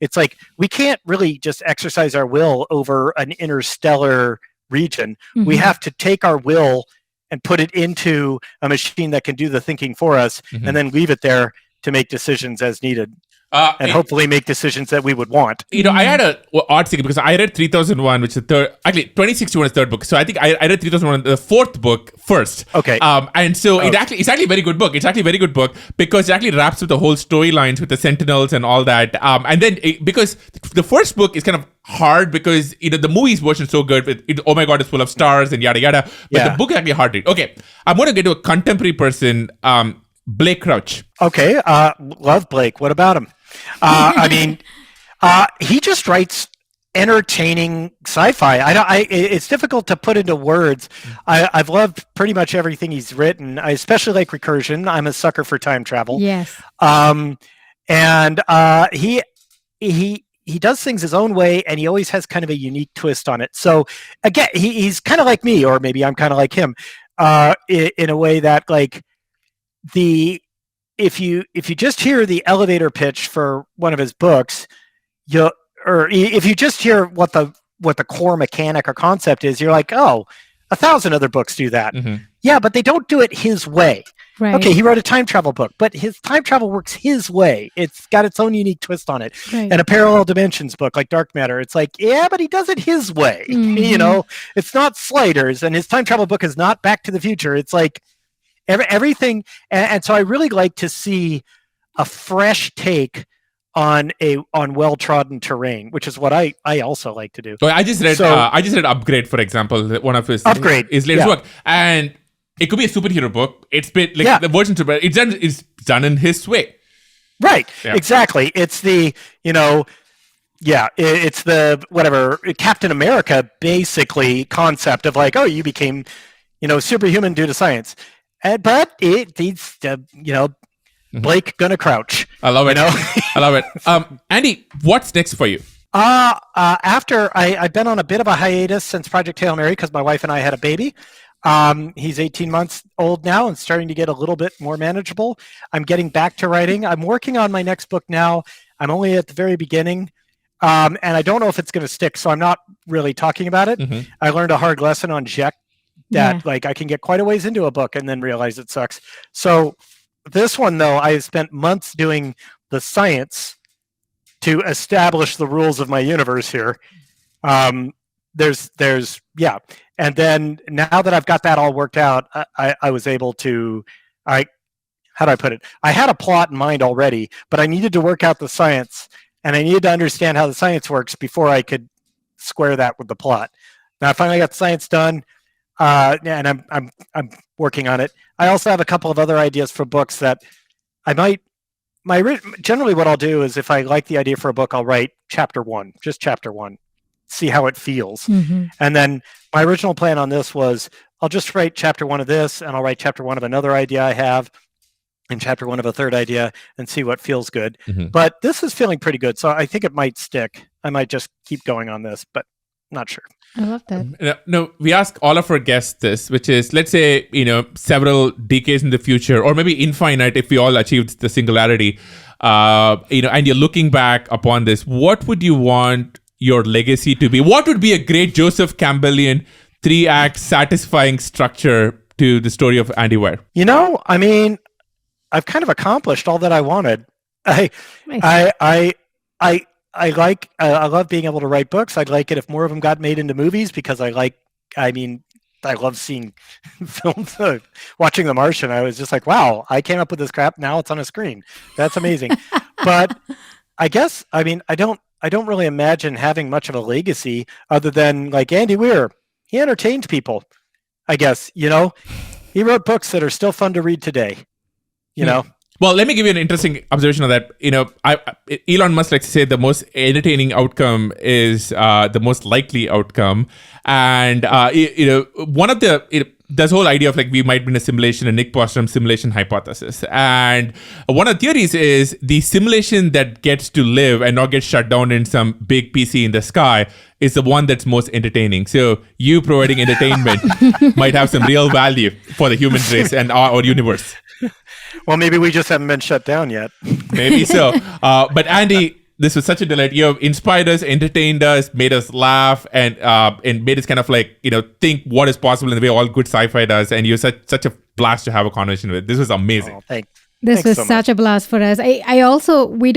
it's like we can't really just exercise our will over an interstellar region. We have to take our will and put it into a machine that can do the thinking for us, and then leave it there to make decisions as needed. And hopefully make decisions that we would want. I had a odd thing because I read 3001, which is the third. Actually, 2061 is the third book. So I think I read 3001, the fourth book first. Okay. And so it's actually a very good book. It's actually a very good book because it actually wraps up the whole storylines with the Sentinels and all that. And then because the first book is kind of hard because the movie's version is so good. Oh my God, it's full of stars and yada yada. But the book is actually hard to read. Okay, I'm going to get to a contemporary person, Blake Crouch. Okay, love Blake. What about him? I mean, he just writes entertaining sci-fi. It's difficult to put into words. I've loved pretty much everything he's written. I especially like Recursion. I'm a sucker for time travel. Yes. And he does things his own way, and he always has kind of a unique twist on it. So again, he's kind of like me, or maybe I'm kind of like him, in a way that if you just hear the elevator pitch for one of his books, if you just hear what the core mechanic or concept is, you're like, oh, 1,000 other books do that. Yeah, but they don't do it his way. Right. Okay, he wrote a time travel book, but his time travel works his way. It's got its own unique twist on it. Right. And a parallel dimensions book like Dark Matter, it's like, yeah, but he does it his way. It's not Sliders, and his time travel book is not Back to the Future. It's like everything. And so I really like to see a fresh take on well-trodden terrain, which is what I also like to do. So I just read Upgrade, for example, one of his latest work, and it could be a superhero book. It's been the version to it's done in his way. Right. Yeah. Exactly. It's the it's the whatever Captain America basically concept of like, oh, you became superhuman due to science, but it's Blake gonna crouch. I love it. I love it. Andy, what's next for you? After I've been on a bit of a hiatus since Project Hail Mary because my wife and I had a baby. He's 18 months old now and starting to get a little bit more manageable. I'm getting back to writing. I'm working on my next book now. I'm only at the very beginning. And I don't know if it's going to stick, so I'm not really talking about it. I learned a hard lesson on Jack that I can get quite a ways into a book and then realize it sucks. So this one, though, I spent months doing the science to establish the rules of my universe here. And then now that I've got that all worked out, I was able to, how do I put it? I had a plot in mind already, but I needed to work out the science, and I needed to understand how the science works before I could square that with the plot. Now I finally got the science done, and I'm working on it. I also have a couple of other ideas for books that I might. Generally, what I'll do is if I like the idea for a book, I'll write chapter one, see how it feels. And then my original plan on this was I'll just write chapter one of this, and I'll write chapter one of another idea I have, and chapter one of a third idea, and see what feels good. But this is feeling pretty good, so I think it might stick. I might just keep going on this, but not sure. I love that. No, we ask all of our guests this, which is, let's say, several decades in the future, or maybe infinite if we all achieved the singularity, and you're looking back upon this, what would you want your legacy to be? What would be a great Joseph Campbellian 3-act satisfying structure to the story of Andy Weir? I've kind of accomplished all that I wanted. I love being able to write books. I'd like it if more of them got made into movies because I love seeing films. Watching The Martian, I was just like, wow, I came up with this crap. Now it's on a screen. That's amazing. But I guess, I don't really imagine having much of a legacy other than like Andy Weir. He entertained people, I guess, He wrote books that are still fun to read today, Well, let me give you an interesting observation of that. Elon Musk likes to say the most entertaining outcome is the most likely outcome. And, one of this whole idea of we might be in a simulation, and Nick Bostrom's simulation hypothesis. And one of the theories is the simulation that gets to live and not get shut down in some big PC in the sky is the one that's most entertaining. So you providing entertainment might have some real value for the human race and our universe. Well, maybe we just haven't been shut down yet. Maybe so. But Andy, this was such a delight. You have inspired us, entertained us, made us laugh, and made us kind of think what is possible in the way all good sci-fi does. And you're such a blast to have a conversation with. This was amazing. Oh, thanks. This was such a blast for us. I also, we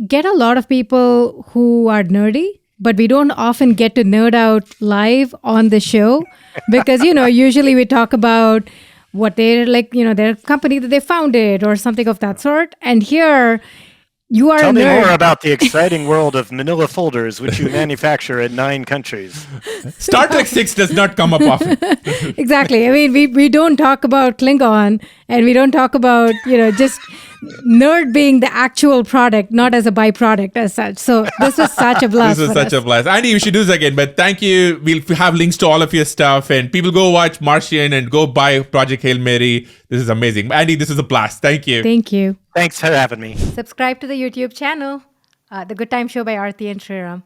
get a lot of people who are nerdy, but we don't often get to nerd out live on the show because, usually we talk about what they're their company that they founded or something of that sort. And here you are Tell a nerd. me more about the exciting world of manila folders, which you manufacture in 9 countries. Star Trek 6 does not come up often. Exactly. We don't talk about Klingon, and we don't talk about, just nerd being the actual product, not as a byproduct as such. So this was such a blast. This was such a blast. Andy, you should do this again, but thank you. We'll have links to all of your stuff, and people go watch Martian and go buy Project Hail Mary. This is amazing. Andy, this was a blast. Thank you. Thank you. Thanks for having me. Subscribe to the YouTube channel, The Good Time Show by Aarthi and Sriram.